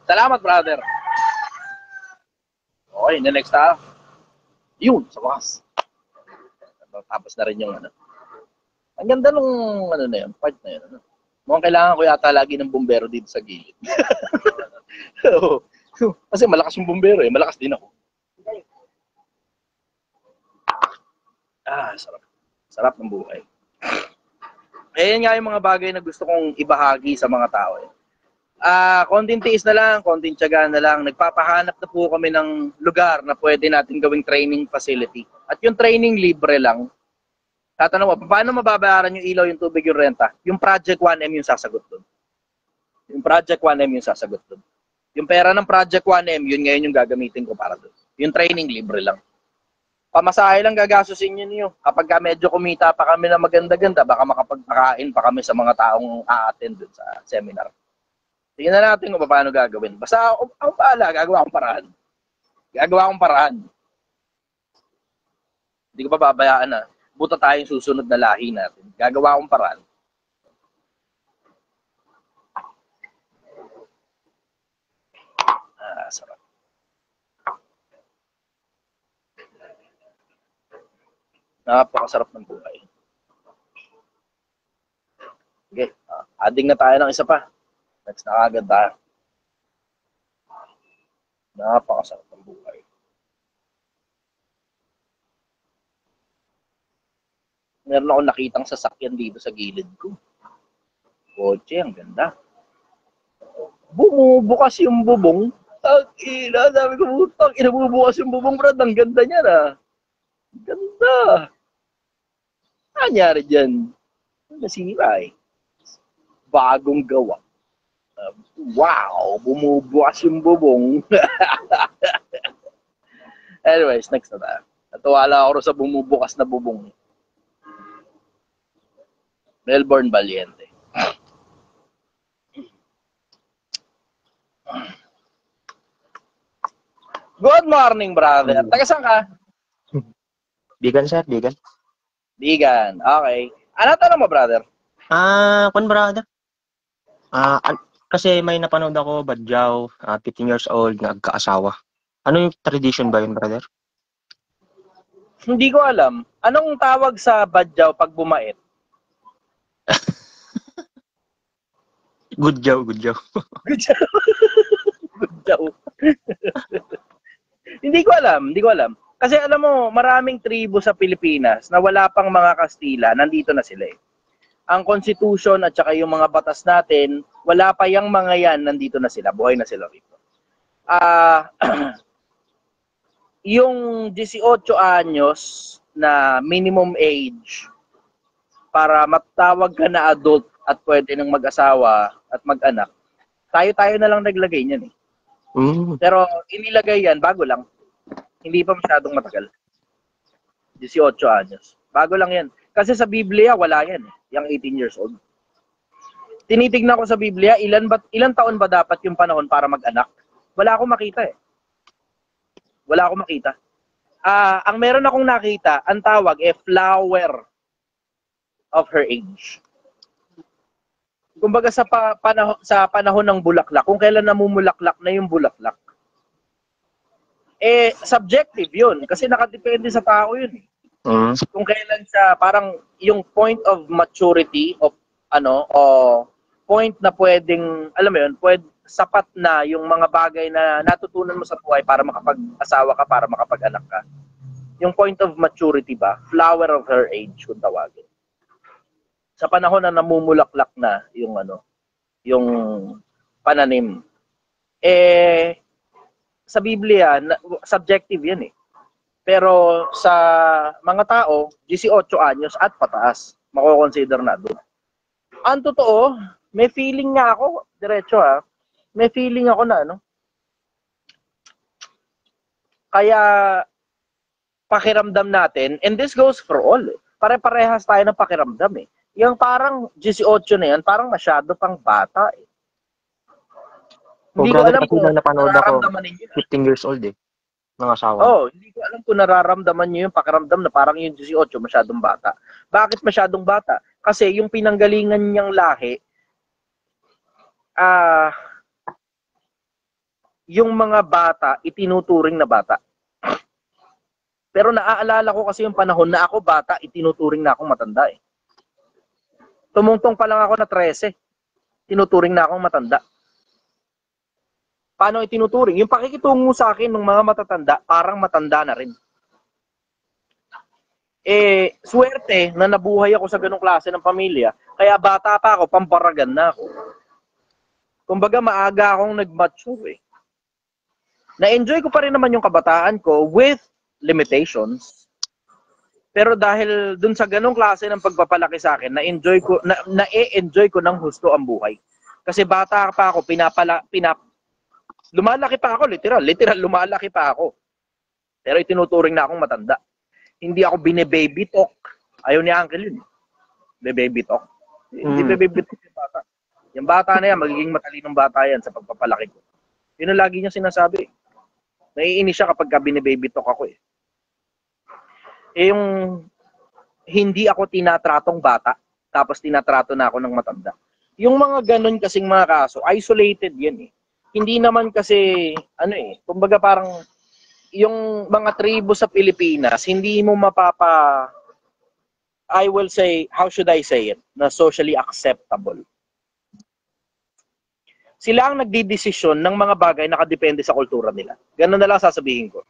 Salamat, brother. Okay, na next tayo. Yun, sa wakas. Tapos na rin yung ano. Ang ganda nung ano na yun, part na yun. Ano? Mukhang kailangan ko yata lagi ng bumbero dito sa gilid. Kasi malakas yung bumbero eh. Malakas din ako. Sarap. Sarap ng buhay. Ayan nga yung mga bagay na gusto kong ibahagi sa mga tao eh. Konting tiis na lang, konting tiyaga na lang. Nagpapahanap na po kami ng lugar na pwede natin gawing training facility. At yung training libre lang. Tatanong mo, paano mababayaran yung ilaw, yung tubig, yung renta? Yung Project 1M yung sasagot doon. Yung Project 1M yung sasagot doon. Yung pera ng Project 1M, yun ngayon yung gagamitin ko para doon. Yung training libre lang. Pamasahe lang gagastusin yun yun. Kapag medyo kumita pa kami na maganda-ganda, baka makapagpakain pa kami sa mga taong a-attend doon sa seminar. Tingnan na natin kung paano gagawin. Basta ako paala, gagawa akong paraan. Gagawa akong paraan. Hindi ko pa babayaan na. Buta tayong susunod na lahi natin. Gagawa akong paraan. Sarap. Napakasarap ng buhay. Okay. Adding na tayo ng isa pa. Next na kagad tayo. Napakasarap ng buhay. meron akong nakitang sasakyan dito sa gilid ko. Kotse, ang ganda. Bumubukas yung bubong. Ina, sabi ko, putang, inabubukas yung bubong, Brad. Ang ganda niya na. Ganda. Nangyari dyan? Nasira eh. Bagong gawa. Wow, bumubukas yung bubong. Anyways, next na tayo. Natuwala ako sa bumubukas na bubong. Melbourne Valiente. Good morning, brother. Taga saan ka? Bigan, sir, bigan. Bigan. Okay. Ano tanong mo, brother? Brother. Kasi may napanood ako, Badyaw, 15 years old, nagkaasawa. Ano yung tradition ba yun, brother? Hindi ko alam. Anong tawag sa badyaw pag bumait? Good job, good job. Good job. Good job. Hindi ko alam. Kasi alam mo, maraming tribo sa Pilipinas na wala pang mga Kastila, nandito na sila eh. Ang Constitution at saka yung mga batas natin, wala pa yung mga yan, nandito na sila, buhay na sila rito. Yung 18 anyos na minimum age para matawag ka na adult at pwede nang mag-asawa at mag-anak, tayo na lang naglagay niyan eh. Pero inilagay yan, bago lang. Hindi pa masyadong matagal. 18 anyos. Bago lang yan. Kasi sa Biblia, wala yan eh. Yung 18 years old. Tinitignan ko sa Biblia, ilan taon ba dapat yung panahon para mag-anak? Wala akong makita eh. Wala akong makita. Ang meron akong nakita, ang tawag flower of her age. Kumbaga sa panahon ng bulaklak, kung kailan namumulaklak na yung bulaklak, subjective yun. Kasi nakadepende sa tao yun eh. Kung kailan siya, parang yung point of maturity of o point na pwedeng, alam mo yun, sapat na yung mga bagay na natutunan mo sa buhay para makapag-asawa ka, para makapag-anak ka. Yung point of maturity ba, flower of her age, kung tawagin. Sa panahon na namumulaklak na yung pananim. Sa Biblia, subjective yan eh. Pero sa mga tao, 18 anyos at pataas, mako-consider na doon. Ang totoo, may feeling nga ako, diretso may feeling ako na kaya pakiramdam natin, and this goes for all, pare-parehas tayo ng pakiramdam eh. Yung parang 18 na yan, parang masyado pang bata eh. Hindi ko alam kung nararamdaman ninyo. 15 years old eh. Mga asawa. Hindi ko alam kung nararamdaman nyo yung pakiramdam na parang yung 18 masyadong bata. Bakit masyadong bata? Kasi yung pinanggalingan niyang lahi, yung mga bata, itinuturing na bata. Pero naaalala ko kasi yung panahon na ako bata, itinuturing na akong matanda eh. Tumungtong pa lang ako na 13. Tinuturing na akong matanda. Paano itinuturing? Yung pakikitungo sa akin ng mga matatanda, parang matanda na rin. Swerte na nabuhay ako sa ganong klase ng pamilya. Kaya bata pa ako, pamparagan na ako. Kumbaga, maaga akong nag-mature eh. Na-enjoy ko pa rin naman yung kabataan ko with limitations. Pero dahil dun sa ganong klase ng pagpapalaki sa akin, na-enjoy ko ng husto ang buhay. Kasi bata pa ako, lumalaki pa ako, literal lumalaki pa ako. Pero itinuturing na akong matanda. Hindi ako bine-baby talk. Ayaw ni Uncle yun. Baby talk. Hindi baby talk yung bata. Yung bata na yan, magiging matalinong bata yan sa pagpapalaki ko. Yun ang lagi niya sinasabi. Naiinis siya kapag bine-baby talk ako eh. Yung hindi ako tinatratong bata, tapos tinatrato na ako ng matanda. Yung mga ganun kasing mga kaso, isolated yan eh. Hindi naman kasi, kumbaga parang, yung mga tribo sa Pilipinas, hindi mo I will say, how should I say it, na socially acceptable. Sila ang nagdidesisyon ng mga bagay na nakadepende sa kultura nila. Ganun na lang sasabihin ko.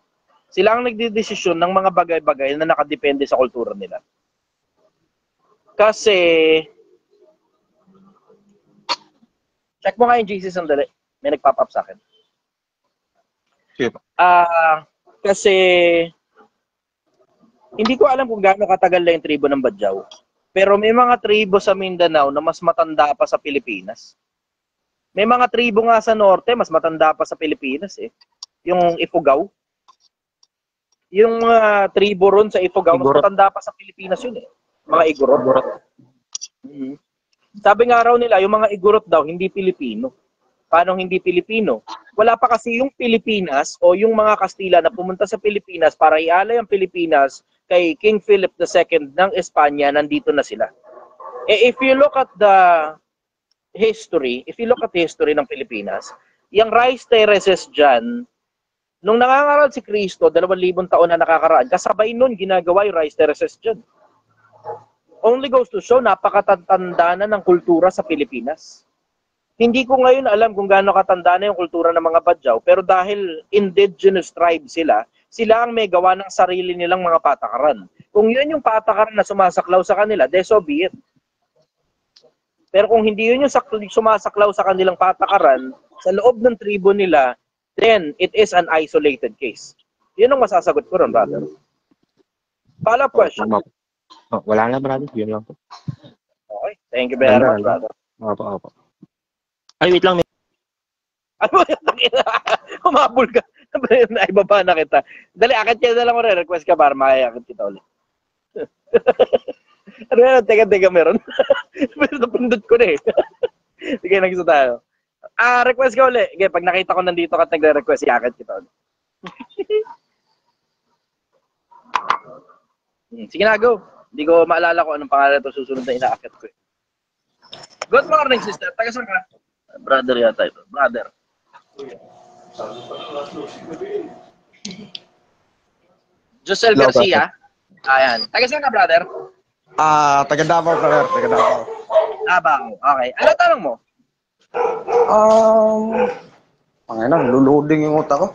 Sila ang nagdidesisyon ng mga bagay-bagay na nakadepende sa kultura nila. Kasi, check mo nga yung GC sandali. May nagpop-up sa akin. Sige po. Kasi, hindi ko alam kung gaano katagal na yung tribo ng Badyaw. Pero may mga tribo sa Mindanao na mas matanda pa sa Pilipinas. May mga tribo nga sa norte, mas matanda pa sa Pilipinas eh. Yung Ifugao. Yung tribo ron sa Ifugao, mas Igorot. matanda pa sa Pilipinas yun eh. Mga Igorot. Mhm. Sabi nga raw nila, yung mga Igorot daw, hindi Pilipino. Paano hindi Pilipino? Wala pa kasi yung Pilipinas o yung mga Kastila na pumunta sa Pilipinas para ialay ang Pilipinas kay King Philip II ng Espanya, nandito na sila. If you look at the history, ng Pilipinas, yung rice terraces dyan, nung nangangaral si Kristo, 2,000 taon na nakakaraan, kasabay nun ginagawa yung rice terraces dyan. Only goes to show, napakatatanda na ng kultura sa Pilipinas. Hindi ko ngayon alam kung gaano katanda na yung kultura ng mga Badyaw, pero dahil indigenous tribe sila, sila ang may gawa ng sarili nilang mga patakaran. Kung yun yung patakaran na sumasaklaw sa kanila, de so be it. Pero kung hindi yun yung sumasaklaw sa kanilang patakaran, sa loob ng tribo nila, then it is an isolated case. Yun ang masasagot ko ron, brother. Follow-up question. Tama po. Oh, wala na, brother. Yun lang po. Okay, thank you very much, brother. Opo. Ay, wait lang. Ano yung humabol ka? Naibaba na kita. Dali, akit ka na lang ko rin. Request ka para makayakit kita ulit. Ano yan? Teka, meron. Pero napundot ko na eh. Sige, nagisa tayo. Request ka ulit. Sige, pag nakita ko nandito ka at nagre-request, yakit kita ulit. Sige na, go. Hindi ko maalala ko anong pangalan ito susunod na inaakit ko eh. Good morning, sister. Taga saan ka? Brother yata ito. Brother. Josel Garcia. Ayan. Taga saan ka, brother? Taga Davao, brother. Taga Davao. Davao. Okay. Ano tanong mo? Panginoon, luluding yung utak ko.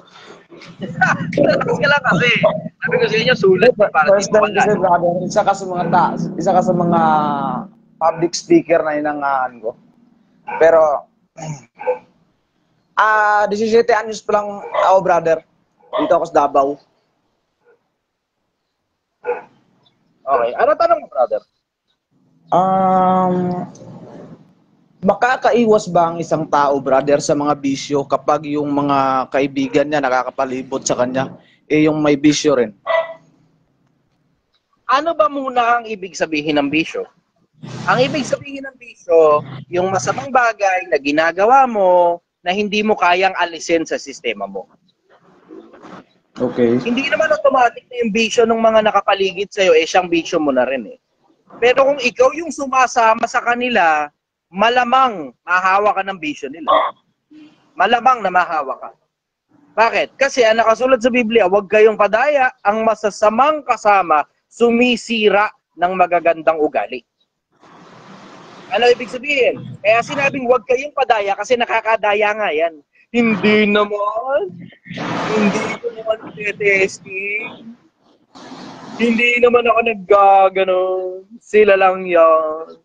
Tapos ka lang kasi. Sabi ko sa inyo, sulit. Para First di mo time kasi, brother, isa ka sa mga public speaker na inangaan ko. Pero, 17 anyos pa lang ako, brother. Dito ako sa Davao. Okay. Ano tanong mo, brother? Makakaiwas ba ang isang tao, brother, sa mga bisyo kapag yung mga kaibigan niya nakakapalibot sa kanya, yung may bisyo rin? Ano ba muna ang ibig sabihin ng bisyo? Ang ibig sabihin ng bisyo, yung masamang bagay na ginagawa mo na hindi mo kayang alisin sa sistema mo. Okay. Hindi naman automatic na yung bisyo ng mga nakapaligid sa'yo, siyang bisyo mo na rin eh. Pero kung ikaw yung sumasama sa kanila, malamang mahawa ka ng bisyo nila. Malamang na mahawa ka. Bakit? Kasi ang nakasulat sa Biblia, huwag kayong padaya, ang masasamang kasama, sumisira ng magagandang ugali. Ano ibig sabihin? Kaya sinabing huwag kayong padaya kasi nakakadaya nga yan. Hindi naman testing. Hindi naman ako naggagano. Sila lang yan.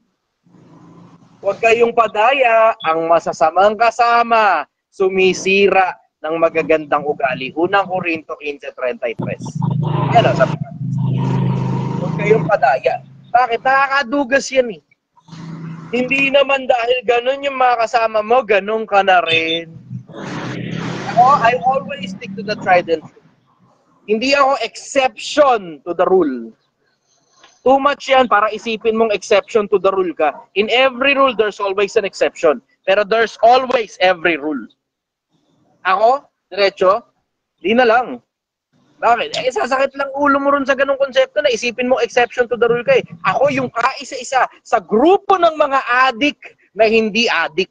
Huwag kayong padaya, ang masasamang kasama, sumisira ng magagandang ugali. Unang Korinto 15:33. Yan o, sabi ko. Huwag kayong padaya. Bakit? Nakakadugas yan eh. Hindi naman dahil ganun yung mga kasama mo, ganun ka na rin. I always stick to the tried and true. Hindi ako exception to the rule. Too much yan para isipin mong exception to the rule ka. In every rule, there's always an exception. Pero there's always every rule. Ako, diretso, di na lang. Bakit? Sasakit lang ulo mo rin sa ganung konsepto na isipin mo exception to the rule ka eh. Ako yung kaisa-isa sa grupo ng mga adik na hindi adik.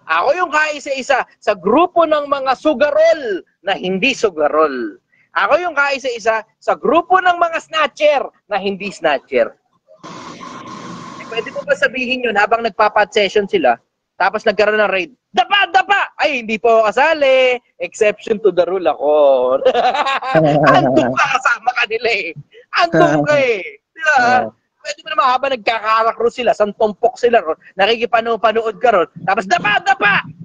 Ako yung kaisa-isa sa grupo ng mga sugarol na hindi sugarol. Ako yung kaisa-isa sa grupo ng mga snatcher na hindi snatcher. Eh, pwede mo ba sabihin yun habang nagpapat session sila, tapos nagkaroon ng raid, dapa! Ay, hindi po ako kasali. Exception to the rule ako. Andun ka kasama kanila eh. Andun ka eh. Diba? pwede mo naman habang nagkakarakro sila, santompok sila ron, nakikipanood ka ron, tapos dapa!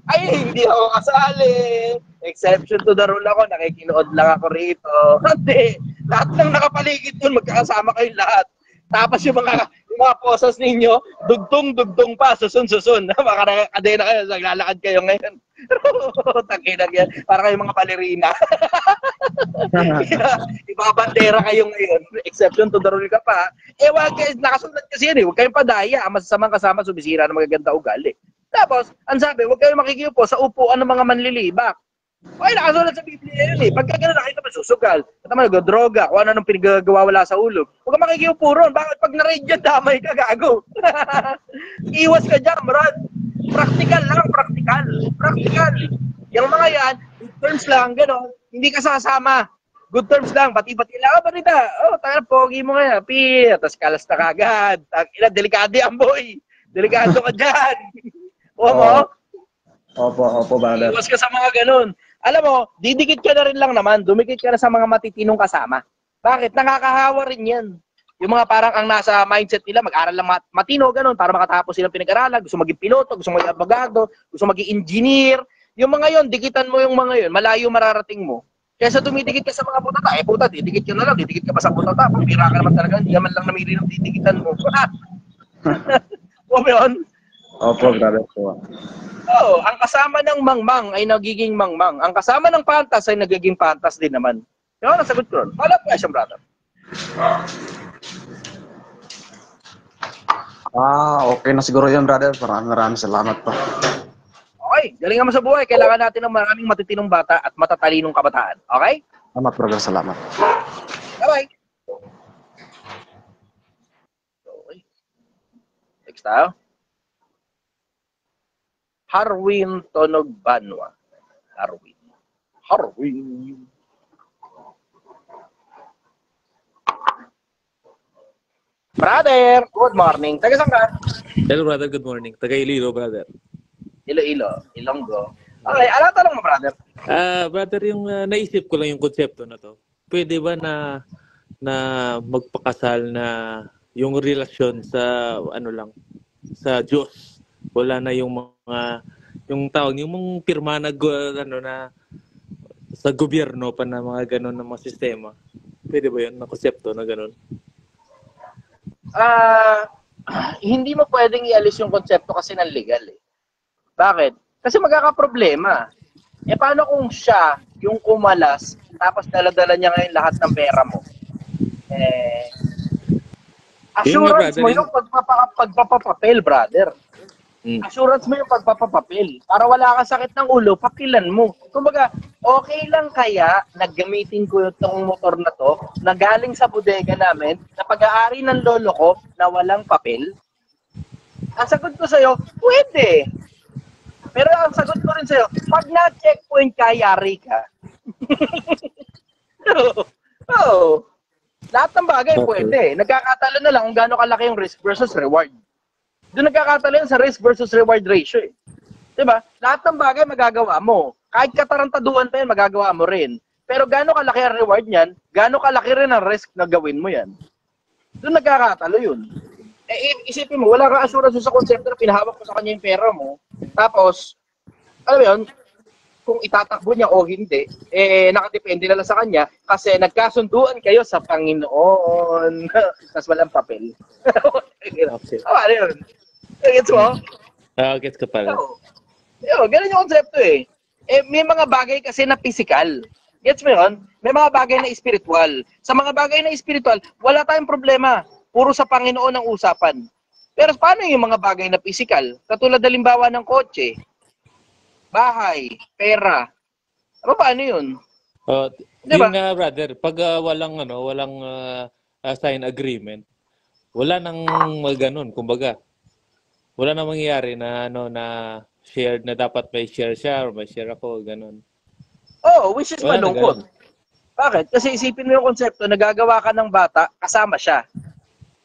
Ay, hindi ako kasali. Exception to the rule ako, nakikinood lang ako rito. Hindi, lahat ng nakapaligid dun, magkakasama kayong lahat. Tapos yung mga poses ninyo, dugtong pa, susun. Baka nakakadena kayo, naglalakad kayo ngayon. Tangina yan, para kayong mga balerina. Ibabandera kayo ngayon. Exception to the rule ka pa. Wag, nakasulat kasi yan eh, huwag kayong padaya. Ang masasamang kasama, sumisira ng magaganda ugali. Tapos, ang sabi, huwag kayong makikiupo sa upuan ng mga manlilibak. Okay, nakasulat sa Biblia yun eh. Pagka gano'n nakita mo, susugal. At naman, nag-droga, kung ano nung pinagagawa wala sa ulo. Huwag kang makikiupo ron. Bakit pag na-raid yan, damay ka, gago. Iwas ka dyan, Brad. Practical lang, practical. Yung mga yan, good terms lang, gano'n. Hindi ka sasama. Good terms lang, bati-bati lang. Barita, tayo, pogi mo nga. Tapos kalas na kagad. Delikado yan, boy. Delikado ka dyan. Mo? Opo, brother. Iwas ka sa mga ganun. Alam mo, didikit ka na rin lang naman. Dumikit ka na sa mga matitinong kasama. Bakit? Nakakahawa rin yan. Yung mga parang ang nasa mindset nila, mag-aral lang matino, ganun, para makatapos silang pinag-aralan. Gusto maging piloto, gusto maging abogado, gusto maging engineer. Yung mga yon, dikitan mo yung mga yon, malayo mararating mo. Kesa dumidikit ka sa mga putata, puta, didikit ka na lang, didikit ka pa sa putata. Pambira ka naman talaga, hindi naman lang namili ng didikitan mo. O yun? Opo, brother po. Ang kasama ng mangmang ay nagiging mangmang. Ang kasama ng pantas ay nagiging pantas din naman. Yung nasagot ko ron. Wala pa siyang brother. Okay na siguro yan, brother. Maraming salamat po. Okay, galing naman sa buhay. Kailangan natin ng maraming matitinong bata at matatalinong kabataan. Okay? Salamat, brother. Salamat. Bye-bye. Okay. Next tayo. Harwin Tonog Banwa. Harwin. Brother, good morning. Taga saan ka? Hello, brother. Good morning. Taga Iloilo, brother. Iloilo. Ilonggo. Okay, ano tanong mo, brother? Brother, yung naisip ko lang yung konsepto na to. Pwede ba na magpakasal na yung relasyon sa sa Diyos? Wala na yung mga yung mga pirma na sa gobyerno pa na mga ganon na mga sistema. Pwede ba yun na konsepto na ganon? Hindi mo pwedeng ialis yung konsepto kasi ng legal eh. Bakit? Kasi magkakaproblema. Paano kung siya yung kumalas tapos dala-dala niya ngayon lahat ng pera mo? Assurance mo yung pagpapapapel, brother. Assurance mo yung pagpapapapel. Para wala ka sakit ng ulo, papilan mo. Kumbaga, okay lang kaya naggamitin ko itong motor na to na galing sa bodega namin na pag-aari ng lolo ko na walang papel? Ang sagot ko sa'yo, pwede. Pero ang sagot ko rin sa'yo, pag na-checkpoint ka, yari ka. Oo. Lahat ng bagay pwede. Nagkakatalo na lang kung gaano kalaki yung risk versus reward. Doon nagkakatalo yan sa risk versus reward ratio eh. Diba? Lahat ng bagay magagawa mo. Kahit katarantaduhan pa yan, magagawa mo rin. Pero gaano kalaki ang reward niyan, gaano kalaki rin ang risk na gawin mo yan. Doon nagkakatalo yun. Isipin mo, wala kang assurance sa konsepto na pinahawak mo sa kanya yung pera mo. Tapos, alam mo yun, kung itatakbo niya o hindi, nakadepende na lang sa kanya kasi nagkasunduan kayo sa Panginoon. Tapos walang papel. Okay. Ano yun? Gets mo? Gets ka pala. Ganun yung konsepto eh. May mga bagay kasi na physical. Gets mo yun? May mga bagay na spiritual. Sa mga bagay na spiritual, wala tayong problema. Puro sa Panginoon ang usapan. Pero paano yung mga bagay na physical? Katulad halimbawa ng kotse, bahay, pera. Paano yun? Diba? Yun nga, brother, pag walang sign agreement, wala nang ganun, kumbaga. Wala nang mangyayari na na shared na dapat may share siya or may share ako, ganun. Which is malungkot. Bakit? Kasi isipin mo yung konsepto, nagagawa ka ng bata, kasama siya.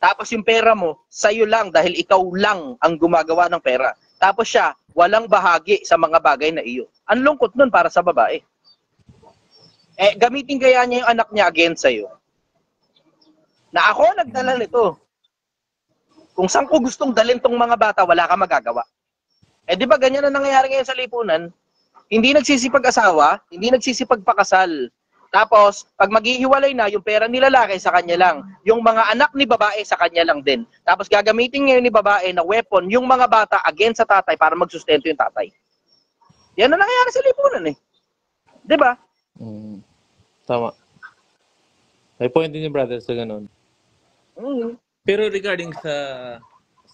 Tapos yung pera mo, sa'yo lang dahil ikaw lang ang gumagawa ng pera. Tapos siya, walang bahagi sa mga bagay na iyo. Ang lungkot nun para sa babae. Gamitin kaya niya yung anak niya against sa'yo. Na ako nagdala nito. Kung saan ko gustong dalhin tong mga bata, wala ka magagawa. Eh di ba ganyan ang nangyayari ngayon sa lipunan? Hindi nagsisipag-asawa, hindi nagsisipag-pakasal. Tapos, pag maghihiwalay na, yung pera ni lalaki sa kanya lang. Yung mga anak ni babae sa kanya lang din. Tapos gagamitin ngayon ni babae na weapon yung mga bata against sa tatay para magsustento yung tatay. Yan ang nangyayari sa lipunan eh. Di ba? Tama. May point din yung brother sa ganun. Pero regarding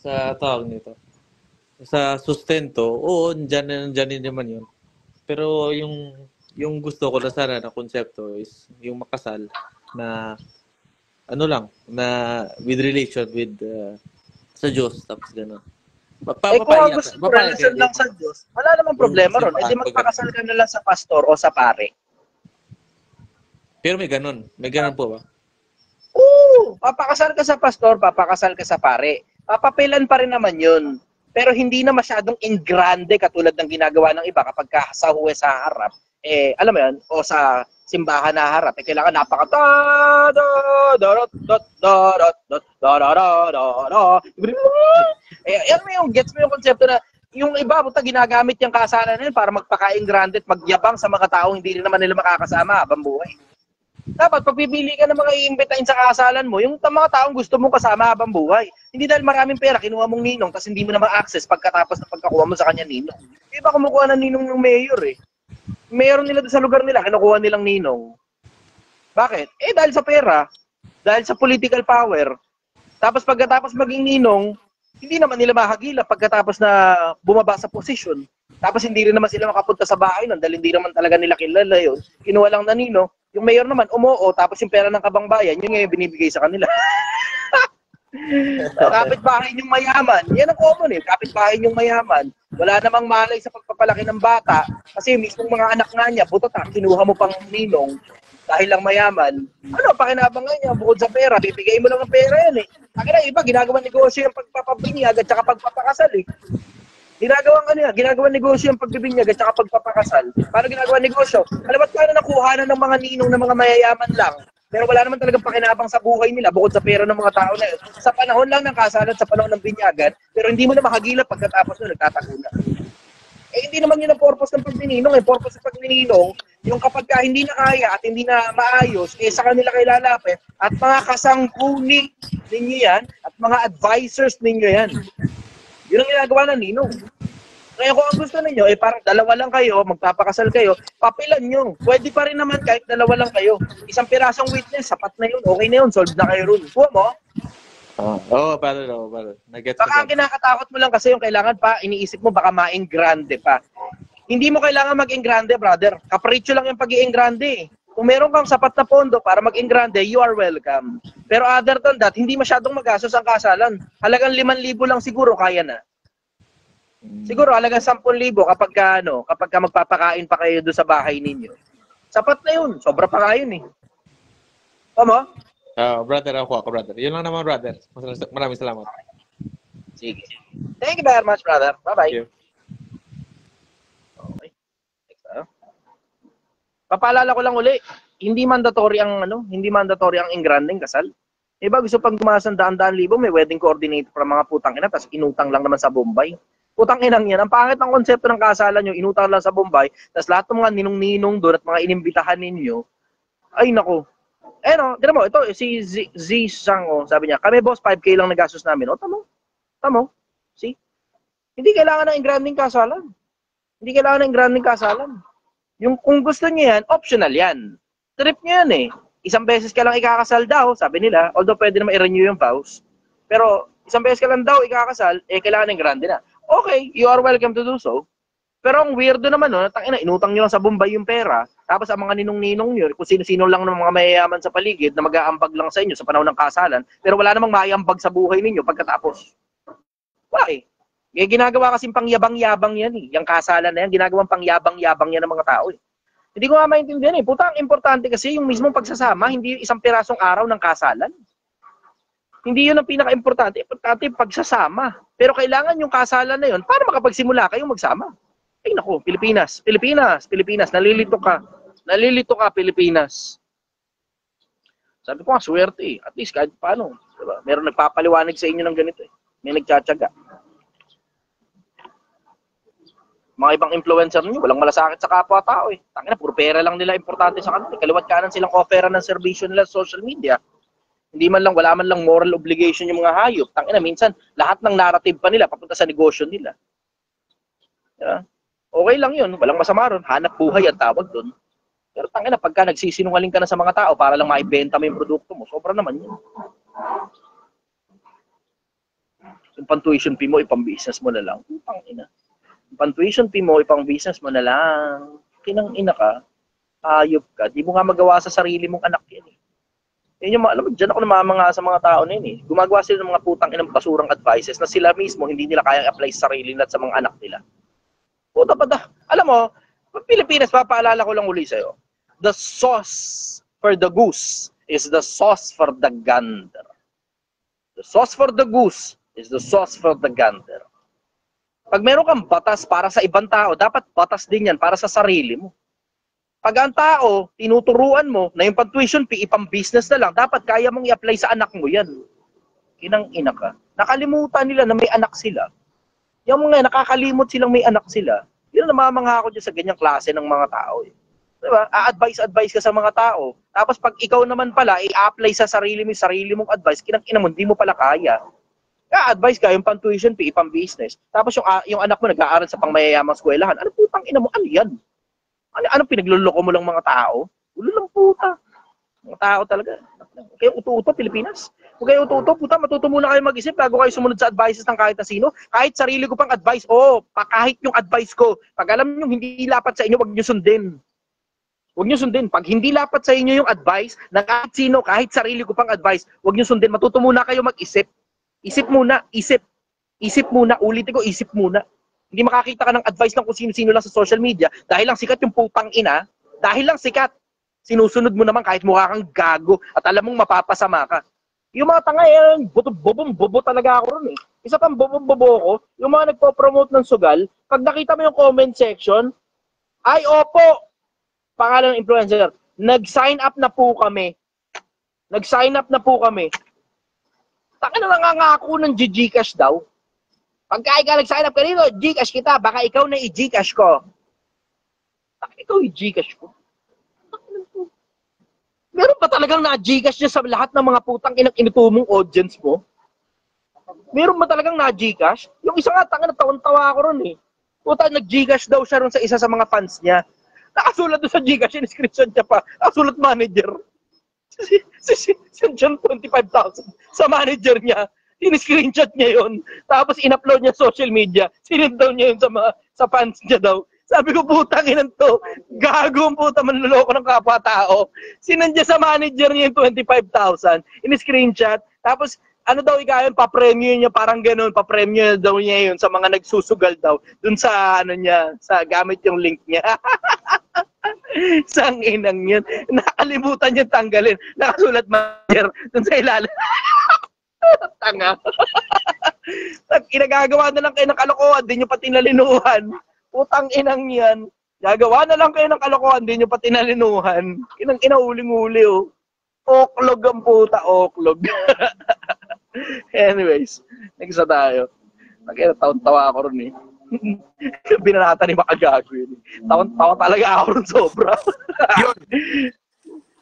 sa tawag nito, sa sustento, oo, dyan din naman yun. Pero yung gusto ko na sana na konsepto is yung makasal na ano lang, na with relation with sa Diyos, tapos gano'n. Kung ang gusto mo relasyon lang sa Diyos, wala namang problema ron. Eh di magpakasal ka na lang sa pastor o sa pare. Pero may ganun po ba? Oo! Papakasal ka sa pastor, papakasal ka sa pare. Papapilan pa rin naman yun. Pero hindi na masyadong ingrande katulad ng ginagawa ng iba kapag sa huwes sa harap. Eh, alam mo yun, o sa simbahan na harap, eh, kailangan yan mo yung, gets mo yung konsepto na yung iba, buta, ginagamit yung kasalan na yun para magpakain grande at magyabang sa mga taong hindi rin naman nila makakasama habang buhay. Dapat, pag pipili ka ng mga iimbitahin sa kasalan mo, yung mga taong gusto mong kasama habang buhay. Hindi dahil maraming pera, kinuha mong ninong, tapos hindi mo na ma-access pagkatapos ng pagkakuha mo sa kanya ninong. Iba kumukuha ng ninong ng mayor eh. Mayor nila doon sa lugar nila, kinukuha nilang ninong. Bakit? Eh, dahil sa pera, dahil sa political power. Tapos pagkatapos maging ninong, hindi naman nila mahagila pagkatapos na bumaba sa posisyon. Tapos hindi rin naman sila makapunta sa bahay nun dahil hindi naman talaga nila kilala yun. Kinuha lang na ninong. Yung mayor naman, umuo, tapos yung pera ng kabangbayan, yun yung binibigay sa kanila. Kapitbahay yung mayaman. Yan ang common eh. Kapitbahay yung mayaman. Wala namang malay sa pagpapalaki ng bata. Kasi mismong mga anak nga niya, butot kinuha mo pang ninong dahil lang mayaman. Ano, pakinabang nga niya, bukod sa pera, bibigay mo lang ang pera yan eh. Akin na iba, ginagawa negosyo yung pagpapabinyag at saka pagpapakasal eh. Ginagawang negosyo yung pagbibinyag at saka pagpapakasal. Paano ginagawa negosyo? Alam mo, paano nakuha ng mga ninong ng mga mayayaman lang? Pero wala naman talagang pakinabang sa buhay nila bukod sa pera ng mga tao na yun. Sa panahon lang ng kasalan, sa panahon ng binyagan, pero hindi mo na makagila pagkatapos nun, nagtatago na. Eh, hindi naman yun ang purpose ng pagbininong. Eh, purpose ng pagbininong, yung kapag ka hindi na kaya at hindi na maayos, eh, sa kanila kayo lalapit, at mga kasangguni ninyo yan, at mga advisors ninyo yan. Yun ang ginagawa ng ninong. Kaya kung ang gusto ninyo, eh parang dalawa lang kayo, magpapakasal kayo, papilan nyo. Pwede pa rin naman kahit dalawa lang kayo. Isang pirasong witness, sapat na yun, okay na yun, solve na kayo ron. Kuha mo? Para. Baka kinakatakot mo lang kasi yung kailangan pa, iniisip mo baka ma-engrande pa. Hindi mo kailangan mag-engrande, brother. Kapritsyo lang yung pag-i-engrande. Kung meron kang sapat na pondo para mag-engrande, you are welcome. Pero other than that, hindi masyadong magastos ang kasalan. Halagang 5,000 lang siguro, kaya na. Siguro halagang 10,000 kapag ka magpapakain pa kayo doon sa bahay ninyo. Sapat na yun. Sobra pa kayo eh. Tama? Brother, ako, brother. Yun lang naman, brother. Maraming salamat. Sige. Thank you very much, brother. Bye-bye. Thank you. Okay. Next, papaalala ko lang uli, hindi mandatory ang engrandeng kasal. Iba gusto pang tumaas ng daan-daan libo, may wedding coordinator para mga putang ina, tapos inutang lang naman sa Bombay. Putang inang yan. Ang pangit ng konsepto ng kasalan nyo, inutang lang sa Bombay, tapos lahat ng mga ninong-ninong doon at mga inimbitahan ninyo, ay nako. Eh no, tira mo, ito si Z Sang, sabi niya, kami boss, 5K lang nagastos namin. O, tamo. See? Hindi kailangan ng engrandeng kasalan. Hindi kailangan ng engrandeng kasalan. Yung kung gusto niyo yan, optional yan. Trip niyo yan eh. Isang beses ka lang ikakasal daw, sabi nila, although pwede naman i-renew yung vows. Pero isang beses ka lang daw ikakasal, eh kailangan ng grande na. Okay, you are welcome to do so. Pero ang weirdo naman, inutang nyo lang sa Bombay yung pera, tapos ang mga ninong-ninong nyo, kung sino-sino lang ng mga mayayaman sa paligid na mag-aambag lang sa inyo sa panahon ng kasalan, pero wala namang maiambag sa buhay ninyo pagkatapos. Why? Eh, ginagawa kasing pangyabang-yabang yan eh. Yung kasalan na yan, ginagawang pangyabang-yabang yan ng mga tao eh. Hindi ko nga maintindihan eh. Puta, ang importante kasi yung mismong pagsasama, hindi isang pirasong araw ng kasalan. Hindi yun ang pinaka-importante. Importante yung pagsasama. Pero kailangan yung kasalan na yun para makapagsimula kayong magsama. Ay naku, Pilipinas. Nalilito ka, Pilipinas. Sabi ko nga, swerte eh. At least kahit paano. Diba? Meron nagpapaliwanag sa inyo ng ganito eh. May nagtsatsaga. Mga ibang influencer niyo, walang malasakit sa kapwa-tao eh. Tangina, puro pera lang nila importante sa kanila. Kaliwat kanan silang offeran ng serbisyo nila sa social media. Hindi man lang, wala man lang moral obligation yung mga hayop. Tangina, minsan, lahat ng narrative pa nila papunta sa negosyo nila. Yeah. Okay lang yun, walang masama ron. Hanap buhay ang tawag doon. Pero tangina, pagka nagsisinungaling ka na sa mga tao para lang maibenta mo yung produkto mo, sobra naman yun. Yung pan-tuition fee mo, ipang-business mo na lang. Tangina. Pan-tuition fee mo, ipang business mo na lang. Kinang ina ka, hayop ka, di mo nga magawa sa sarili mong anak yan eh. Yun yung, alam mo, dyan ako namamanga sa mga tao na yun eh. Gumagawa sila ng mga putang inang basurang advices na sila mismo hindi nila kayang apply sa sarili nila at sa mga anak nila. Puta pa da. Alam mo, Pilipinas, papaalala ko lang uli sa'yo. The sauce for the goose is the sauce for the gander. The sauce for the goose is the sauce for the gander. Pag meron kang batas para sa ibang tao, dapat batas din yan para sa sarili mo. Pag ang tao, tinuturuan mo na yung pang-tuition fee, ipang-business na lang, dapat kaya mong i-apply sa anak mo yan. Kinang ina ka. Nakalimutan nila na may anak sila. Yung mga nakakalimot silang may anak sila, yun ang namamangha ako dyan sa ganyang klase ng mga tao. Eh. Diba? A-advise ka sa mga tao. Tapos pag ikaw naman pala, i-apply sa sarili mong advice, kinang ina mo, hindi mo pala kaya. Advice ka, yung pang-tuition fee, pang-business. Tapos yung anak mo nag-aaral sa pangmayayamang eskwelahan. Ano putang ina mo? Ano yan? Ano pinagluloko mo lang mga tao? Ulo lang puta. Mga tao talaga. Huwag kayong uto-uto, Pilipinas. Huwag kayong uto-uto, puta. Matuto muna kayo mag-isip bago kayo sumunod sa advices ng kahit na sino. Kahit sarili ko pang advice, kahit yung advice ko. Pag alam nyo hindi lapat sa inyo, huwag nyo sundin. Huwag nyo sundin. Pag hindi lapat sa inyo yung advice ng kahit sino, kahit sarili ko pang advice, huwag nyo sundin. Matuto muna kayo mag-isip. Isip muna, isip. Isip muna, ulitin ko, isip muna. Hindi makakita ka ng advice ng kung sino-sino lang sa social media dahil lang sikat yung putang ina, dahil lang sikat. Sinusunod mo naman kahit mukha kang gago at alam mong mapapasama ka. Yung mga tanga yan, bobo talaga ako ron eh. Isa pang bobo ko, yung mga nagpo-promote ng sugal, pag nakita mo yung comment section, ay opo, pangalan ng influencer, nag-sign up na po kami. Nag-sign up na po kami. Taka na nangangako ng Gcash daw. Pagka ikaw nag-sign up ka dito, Gcash kita, baka ikaw na i-Gcash ko. Taka ikaw i-Gcash ko. Meron ba talagang na-Gcash niya sa lahat ng mga putang inutumong audience mo? Meron ba talagang na-Gcash? Yung isa nga, tanga na tawan-tawa ako ron eh. Puta, nag-Gcash daw siya ron sa isa sa mga fans niya. Nakasulat doon sa Gcash, in-screenshot niya pa. Nakasulat manager. John 25,000 sa manager niya, in-screenshot niya yon, tapos in-upload niya social media, sinend daw niya yun sa fans niya daw. Sabi ko, putang inan to, gagong puta, manloloko ng kapwa-tao. Sinend niya sa manager niya yung 25,000, in-screenshot, tapos ano daw ikayon, pa-premium niya, parang ganun, pa-premium daw niya yun sa mga nagsusugal daw, dun sa ano niya, sa gamit yung link niya. Sang inang yun. Nakalimutan niya tanggalin. Nakasulat manager dun sa ilalim. Tanga. Inagagawa na lang kayo ng kalokohan, di nyo pa tinalinuhan. Putang inang yan. Gagawa na lang kayo ng kalokohan, di nyo pa tinalinuhan. Inang inauling-uli oh. Oklog ang puta, oklog. Anyways, next na tayo. Tawa ako ron eh. Binanata ni Makagago yun. Tawa talaga ako ron sobra.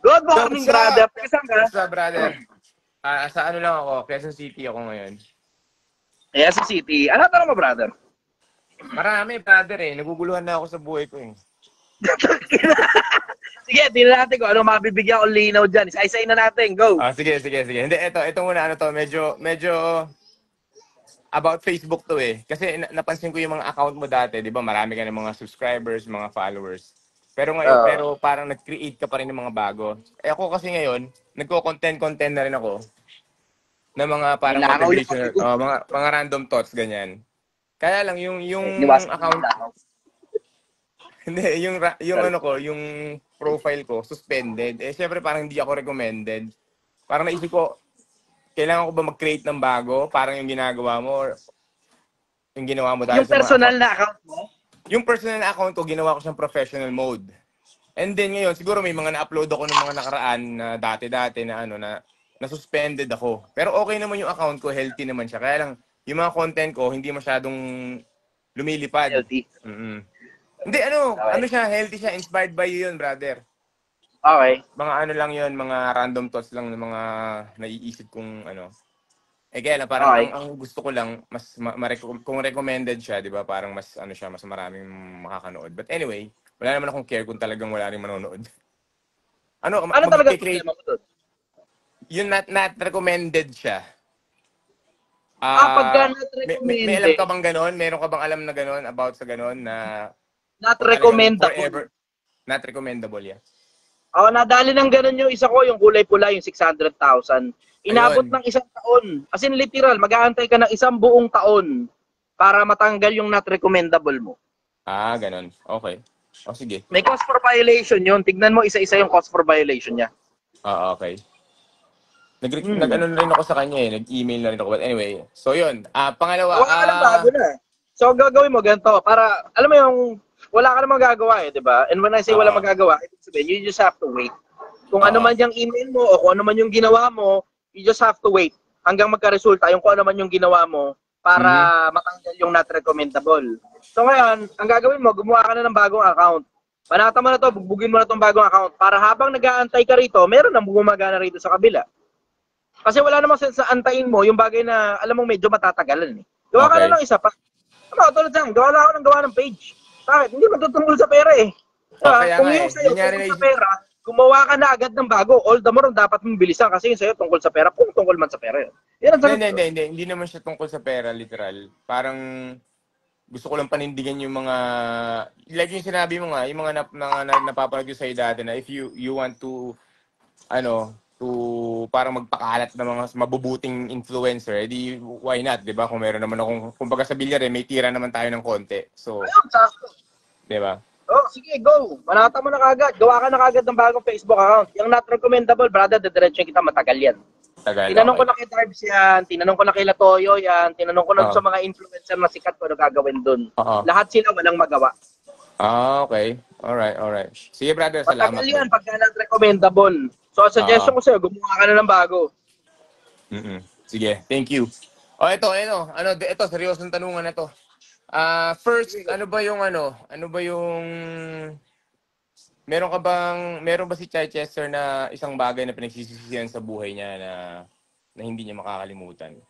Good morning, brother. Saan ka? Sa brother. Sa ano lang ako, Quezon City ako ngayon. Quezon City. Ano tanong mo, brother? Marami, brother eh. Naguguluhan na ako sa buhay ko eh. Sige, tingnan natin kung ano mabibigyan ko linaw dyan. Isa-isayin na natin. Go. Sige. Hindi, ito muna, ano to, medyo about Facebook to eh. Kasi napansin ko yung mga account mo dati, di ba? Marami ka ng mga subscribers, mga followers. Pero ngayon, pero parang nag-create ka pa rin ng mga bago. Ako kasi ngayon, nagko-content na rin ako. Na mga parang motivational, mga random thoughts, ganyan. Kaya lang, yung account, hindi, yung ano ko, yung profile ko, suspended. Syempre parang hindi ako recommended. Parang naisip ko, kailangan ko ba mag-create ng bago? Parang yung ginagawa mo, or yung ginawa mo dahil yung personal na account mo? Yung personal na account ko, ginawa ko siyang professional mode. And then ngayon, siguro may mga na-upload ako ng mga nakaraan na dati-dati na na suspended ako. Pero okay naman yung account ko, healthy naman siya. Kaya lang, yung mga content ko hindi masyadong lumilipad. Healthy. Mm-mm. Hindi, ano Okay. siya, healthy siya, inspired by you yun, brother. Okay. Mga ano lang yun, mga random thoughts lang ng mga naiisip kong ano. Kaya lang, parang Okay. ang gusto ko lang, mas kung recommended siya, di ba, parang mas ano siya, mas maraming makakanood. But anyway, wala naman akong care kung talagang wala rin manonood. Ano Talaga mag-create, problema mo doon? yun not recommended siya. Pagka not May alam recommended, ka bang ganon? Meron ka bang alam na ganon about sa ganon na not kung talagang recommendable. forever, not recommendable, yeah. Nadali ng ganun yung isa ko, yung kulay pula, yung 600,000. Inabot Ayun. ng 1 taon. As in literal, mag-aantay ka ng 1 buong taon para matanggal yung not recommendable mo. Ganon. Okay. Sige. May cause for violation yun. Tignan mo isa-isa yung cause for violation niya. Okay. Nag-ano na rin ako sa kanya eh. Nag-email na rin ako. But anyway, so yun. Pangalawa. Wala ka ng bago na. So, gagawin mo ganito. Para, alam mo yung, wala ka namang magagawa eh, di ba? And when I say wala magagawa, ibig sabihin, you just have to wait. Kung ano man yung email mo o kung ano man yung ginawa mo, you just have to wait hanggang magka-resulta yung kung ano man yung ginawa mo para matanggal yung not recommendable. So ngayon, ang gagawin mo, gumawa ka na ng bagong account. Panata mo na to, bugbugin mo na tong bagong account para habang nag-aantay ka rito, meron nang gumagana rito sa kabila. Kasi wala namang sense na antayin mo yung bagay na alam mo medyo matatagalan eh. Gawa ka na ng isa pa. Tulad saan, gawa ng page. Bakit? Hindi matutungkol sa pera eh. Kaya Kung nga yung eh. sa'yo tungkol sa pera, gumawa ka na agad ng bago. All the more dapat mong bilisan kasi yung sa'yo tungkol sa pera. Kung tungkol man sa pera yun. Yan ang sagot ko. Hindi naman siya tungkol sa pera, literal. Parang gusto ko lang panindigan yung mga, like yung sinabi mo nga, yung mga napapanood ko sa'yo dati na if you want to, parang magpakalat ng mga mabubuting influencer, edi why not, di ba? Kung meron naman akong, kumbaga sa bilyar may tira naman tayo ng konti. So, Ayun, sakto. di ba? Sige, go. Manata mo na kagad. Gawa ka na kagad ng bagong Facebook account. Yung not recommendable, brother, dediretso kita, matagal yan. Tinanong ko na kay Darbs yan, tinanong ko na kay Latoyo yan, tinanong ko na sa mga influencer na sikat ko ano gagawin dun. Lahat sila walang magawa. Okay. Alright. Sige, brother, salamat. Matagal yan pagka not recommendable. So, suggestion ko sa'yo, gumawa ka na ng bago. Sige, thank you. Ito, seryosong tanungan na to. First, ano ba yung meron ba si Chichester na isang bagay na pinagsisisihan sa buhay niya na hindi niya makakalimutan?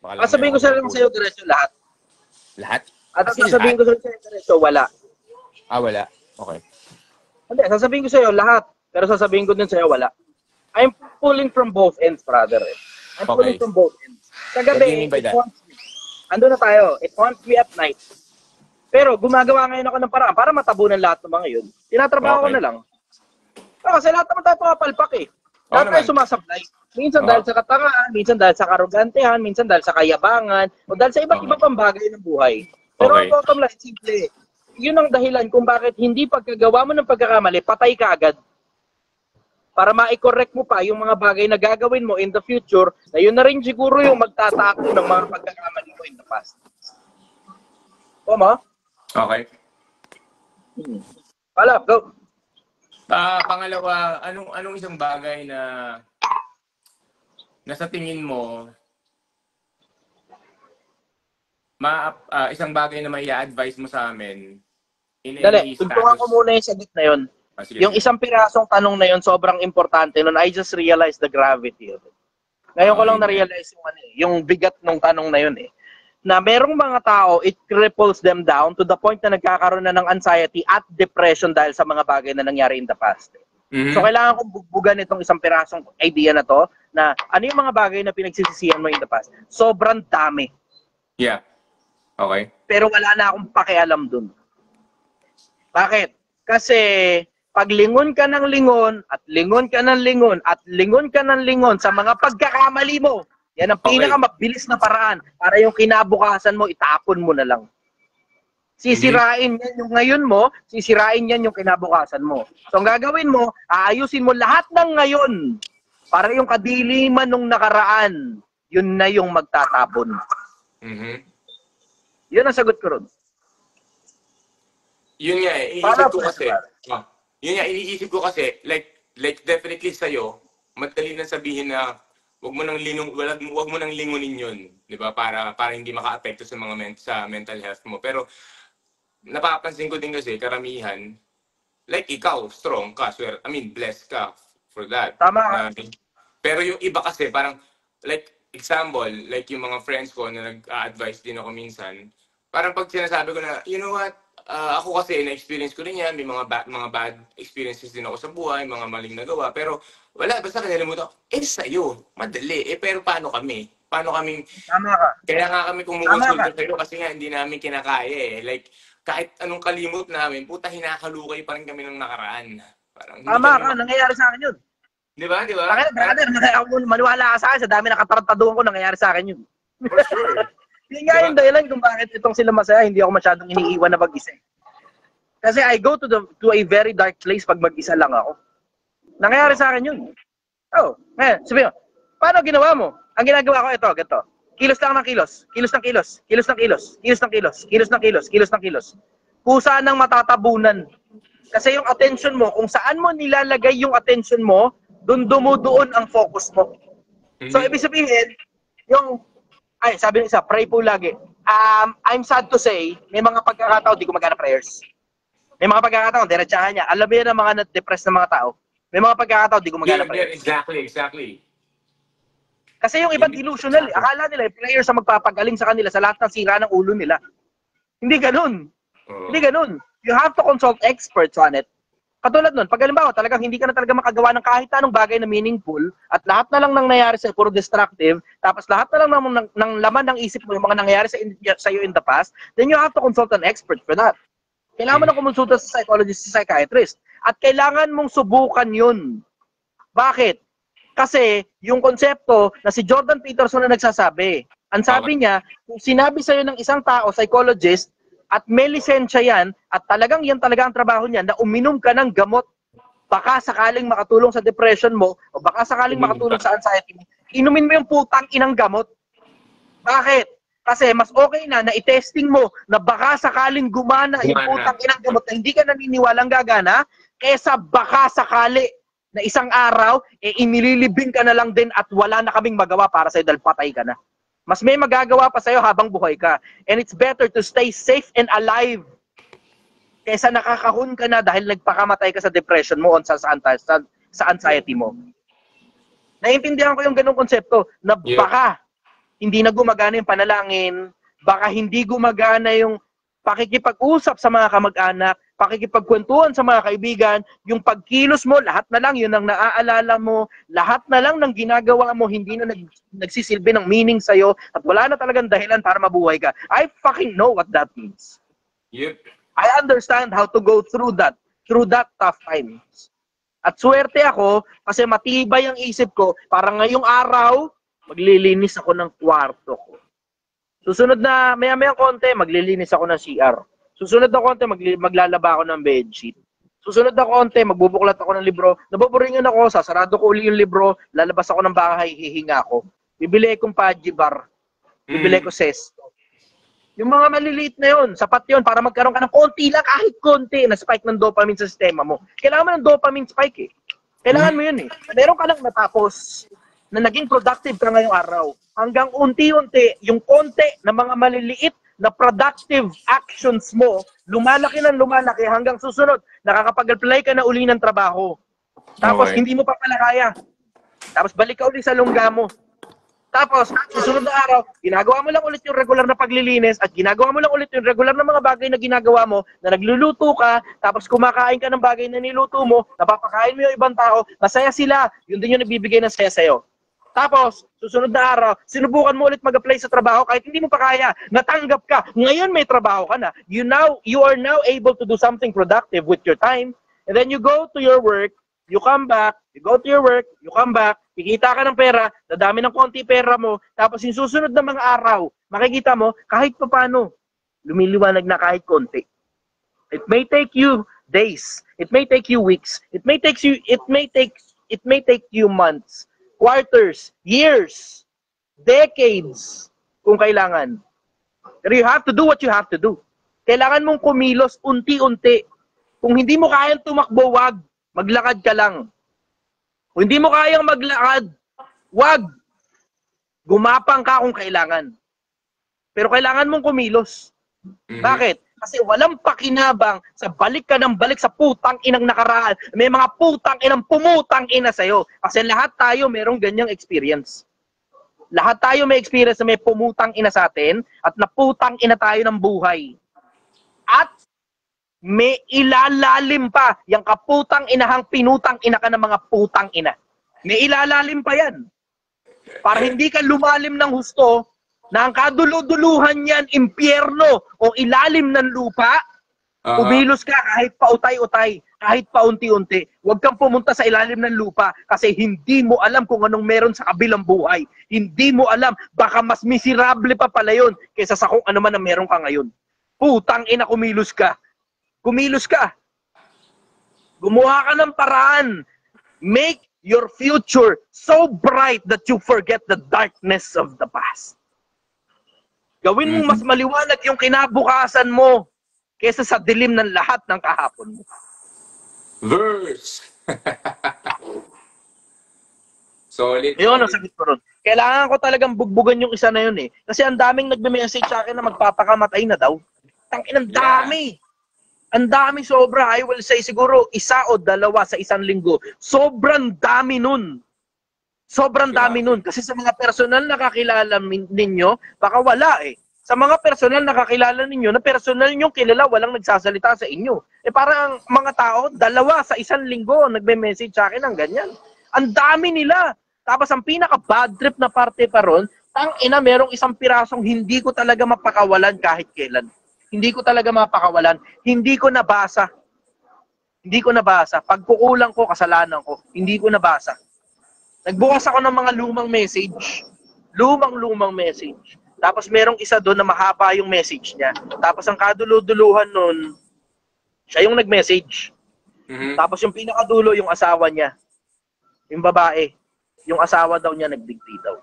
Sasabihin ko sa'yo diretso lahat. Lahat? At sasabihin ko sa'yo diretso, wala. Wala. Okay. Hindi, sasabihin ko sa'yo lahat. Pero sasabihin ko din sa'yo, wala. I'm pulling from both ends, brother. I'm pulling from both ends. Sa gabi, ando na tayo. It haunts me at night. Pero gumagawa ngayon ako ng paraan para matabunan lahat ng mga yun. Tinatrabaho ko na lang. Kasi lahat naman tayo papalpak eh. Lahat tayo sumasablay. Minsan dahil sa katangaan, minsan dahil sa karugantehan, minsan dahil sa kayabangan, o dahil sa iba't ibang pambagay ng buhay. Pero ang bottom line, simple. Yun ang dahilan kung bakit hindi pagkagawa mo ng pagkakamali, patay ka agad. Para ma-correct mo pa yung mga bagay na gagawin mo in the future, na yun na rin siguro yung magtatapo ng mga pagkakamali mo in the past. Tama? Okay. Wala, go. Pangalawa, anong isang bagay na sa tingin mo isang bagay na may i-advise mo sa amin in any status? Tugtungan ko muna yung sagot na yun. Yung isang pirasong tanong na yun, sobrang importante nun. I just realized the gravity of it. Ngayon ko lang na-realize yung bigat ng tanong na yun eh. Na merong mga tao, it cripples them down to the point na nagkakaroon na ng anxiety at depression dahil sa mga bagay na nangyari in the past. So kailangan kong bugbugan itong isang pirasong idea na to, na ano yung mga bagay na pinagsisisihan mo in the past. Sobrang dami. Yeah. Okay. Pero wala na akong pakialam dun. Bakit? Kasi pag lingon ka ng lingon at lingon ka ng lingon at lingon ka ng lingon sa mga pagkakamali mo, yan ang pinakamabilis na paraan para yung kinabukasan mo, itapon mo na lang. Sisirain yan yung ngayon mo, sisirain yan yung kinabukasan mo. So ang gagawin mo, aayusin mo lahat ng ngayon para yung kadiliman nung nakaraan, yun na yung magtatapon. Yun ang sagot ko ron. Yun nga iniisip ko kasi. Yun nga iniisip ko kasi, like definitely sa'yo, madali na sabihin na wag mo nang wag mo nang lingunin 'yun, 'di ba? Para hindi makaapekto sa mga sa mental health mo. Pero napapansin ko din kasi karamihan like ikaw, strong ka, blessed ka for that. Tama ka. Pero yung iba kasi parang like example, like yung mga friends ko na nag-a-advise din ako minsan, parang pag sinasabi ko na, you know what, ako kasi na-experience ko rin yan, may mga bad experiences din ako sa buhay, mga maling nagawa, pero wala, basta kinalimutan ko, sa'yo, madali. Pero paano kami? Paano kaming... Tama ka. Kaya nga kami kumukonsulta sa'yo kasi nga hindi namin kinakaya eh. Like, kahit anong kalimot namin, puta, hinakalukay pa rin kami ng nakaraan. Parang, Tama ka, nangyayari sa akin yun. Di ba? Di ba? Brother, maniwala ka sa akin, sa dami ng katarantaduhan ko, nangyayari sa akin yun. For sure. Yun nga yung dahilan kung bakit itong sila masaya, hindi ako masyadong iniiwan na mag-isa. Kasi I go to a very dark place pag mag-isa lang ako. Nangyayari sa akin yun. Oh, ngayon, sabi mo, paano ginawa mo? Ang ginagawa ko ito, ganito. Kilos lang ng kilos, kilos ng kilos, kilos ng kilos, kilos ng kilos, kilos ng kilos, kilos ng kilos. Kusa ng matatabunan. Kasi yung attention mo, kung saan mo nilalagay yung attention mo, dumudoon ang focus mo. So, ibig sabihin, sabi ng isa, pray po lagi. I'm sad to say, may mga pagkakataon, di ko magana prayers. May mga pagkakataon, diretsahan niya. Alam mo yan ang mga na-depressed na mga tao. May mga pagkakataon, di ko magana prayers. Exactly. Kasi yung ibang delusional, akala nila, prayers ang magpapagaling sa kanila sa lahat ng sira ng ulo nila. Hindi ganun. Hindi ganun. You have to consult experts on it. Katulad nun, pag halimbawa talagang hindi ka na talaga makagawa ng kahit anong bagay na meaningful at lahat na lang nang nangyayari sa'yo puro destructive, tapos lahat na lang ng laman ng isip mo yung mga nangyayari sa'yo in the past, then you have to consult an expert for that. Kailangan mo na kumonsulta sa psychologist, sa psychiatrist. At kailangan mong subukan yun. Bakit? Kasi yung konsepto na si Jordan Peterson na nagsasabi, ang sabi niya, kung sinabi sa'yo ng isang tao, psychologist, at may lisensya yan, at talagang yan talaga ang trabaho niya, na uminom ka ng gamot, baka sakaling makatulong sa depression mo, o baka sakaling makatulong sa anxiety mo, inumin mo yung putang inang gamot. Bakit? Kasi mas okay na i-testing mo na baka sakaling gumana yung putang inang gamot na hindi ka naniniwalang gagana, kesa baka sakali na isang araw, inililibing ka na lang din at wala na kaming magawa para sa'yo dahil patay ka na. Mas may magagawa pa sa'yo habang buhay ka. And it's better to stay safe and alive kaysa nakakahon ka na dahil nagpakamatay ka sa depression mo o sa anxiety mo. Naiintindihan ko yung ganung konsepto na baka hindi na gumagana yung panalangin, baka hindi gumagana yung pakikipag-usap sa mga kamag-anak, pakikipagkwentuhan sa mga kaibigan, yung pagkilos mo, lahat na lang yun ang naaalala mo, lahat na lang ng ginagawa mo, hindi na nagsisilbi ng meaning sa'yo, at wala na talagang dahilan para mabuhay ka. I fucking know what that means. Yep. I understand how to go through that tough times. At swerte ako, kasi matibay ang isip ko, para ngayong araw, maglilinis ako ng kwarto ko. Susunod na, maya-maya konti, maglilinis ako ng CR. Susunod na konti, maglalaba ako ng bedsheet. Susunod na konti, magbubuklat ako ng libro. Naboboringan ako, sasarado ko uli yung libro, lalabas ako ng bahay, hihinga ako. Bibili akong Pudgy bar. Bibili ko Sesto. Yung mga maliliit na yun, sapat yun para magkaroon ka ng konti lang, kahit konti, na spike ng dopamine sa sistema mo. Kailangan mo ng dopamine spike eh. Kailangan mo yun eh. Meron ka lang natapos na naging productive ka ngayong araw. Hanggang unti-unti, yung konti na mga maliliit na productive actions mo, lumalaki ng lumalaki hanggang susunod, nakakapag-apply ka na uli ng trabaho. Tapos, hindi mo pa pala kaya. Tapos, balik ka uli sa lungga mo. Tapos, susunod na araw, ginagawa mo lang ulit yung regular na paglilinis at ginagawa mo lang ulit yung regular na mga bagay na ginagawa mo, na nagluluto ka, tapos kumakain ka ng bagay na niluto mo, napapakain mo yung ibang tao, masaya sila, yun din yung nagbibigay ng saya sa'yo. Tapos, susunod na araw, sinubukan mo ulit mag-apply sa trabaho kahit hindi mo pa kaya. Natanggap ka. Ngayon may trabaho ka na. You are now able to do something productive with your time. And then you go to your work, you come back, you go to your work, you come back, kikita ka ng pera, dadami ng konti pera mo, tapos yung susunod na mga araw, makikita mo, kahit pa paano, lumiliwanag na kahit konti. It may take you days. It may take you weeks. It may take you months. Quarters, years, decades, kung kailangan. Pero you have to do what you have to do. Kailangan mong kumilos unti-unti. Kung hindi mo kayang tumakbo, wag. Maglakad ka lang. Kung hindi mo kayang maglakad, wag. Gumapang ka kung kailangan. Pero kailangan mong kumilos. Bakit? Kasi walang pakinabang sa balik ka ng balik sa putang inang nakaraan. May mga putang inang pumutang ina sa'yo. Kasi lahat tayo merong ganyang experience. Lahat tayo may experience na may pumutang ina sa atin at naputang ina tayo ng buhay. At may ilalalim pa yung kaputang inahang pinutang ina ka ng mga putang ina. May ilalalim pa yan. Para hindi ka lumalim ng husto na ang kaduluduluhan yan, impyerno o ilalim ng lupa, umilos ka kahit pautay-utay, kahit paunti-unti. Huwag kang pumunta sa ilalim ng lupa kasi hindi mo alam kung anong meron sa kabilang buhay. Hindi mo alam, baka mas miserable pa pala yun kaysa sa kung ano man ang meron ka ngayon. Putang ina, kumilos ka. Kumilos ka. Gumawa ka ng paraan. Make your future so bright that you forget the darkness of the past. Gawin mo mas maliwanag yung kinabukasan mo kaysa sa dilim ng lahat ng kahapon mo. Verse! Solid. Yun ang sagot ko ron. Kailangan ko talagang bugbugan yung isa na yun eh. Kasi ang daming nagme-message sa akin na magpapakamatay na daw. Tangin, ang dami. Ang dami sobra. I will say siguro isa o dalawa sa isang linggo. Sobrang dami nun. Sobrang dami nun. Kasi sa mga personal na kakilala ninyo, baka wala eh. Sa mga personal na kakilala ninyo, na personal nyo kilala, walang nagsasalita sa inyo. Eh parang mga tao, dalawa sa isang linggo, nagme-message sa akin ng ganyan. Ang dami nila. Tapos ang pinaka-bad trip na parte pa ron, tangina, merong isang pirasong hindi ko talaga mapakawalan kahit kailan. Hindi ko talaga mapakawalan. Hindi ko nabasa. Hindi ko nabasa. Pagkukulang ko, kasalanan ko. Hindi ko nabasa. Nagbukas ako ng mga lumang message. Lumang message. Tapos merong isa doon na mahaba yung message niya. Tapos ang kaduluduluhan nun, siya yung nag-message. Tapos yung pinakadulo, yung asawa niya. Yung babae. Yung asawa daw niya nagdigti daw.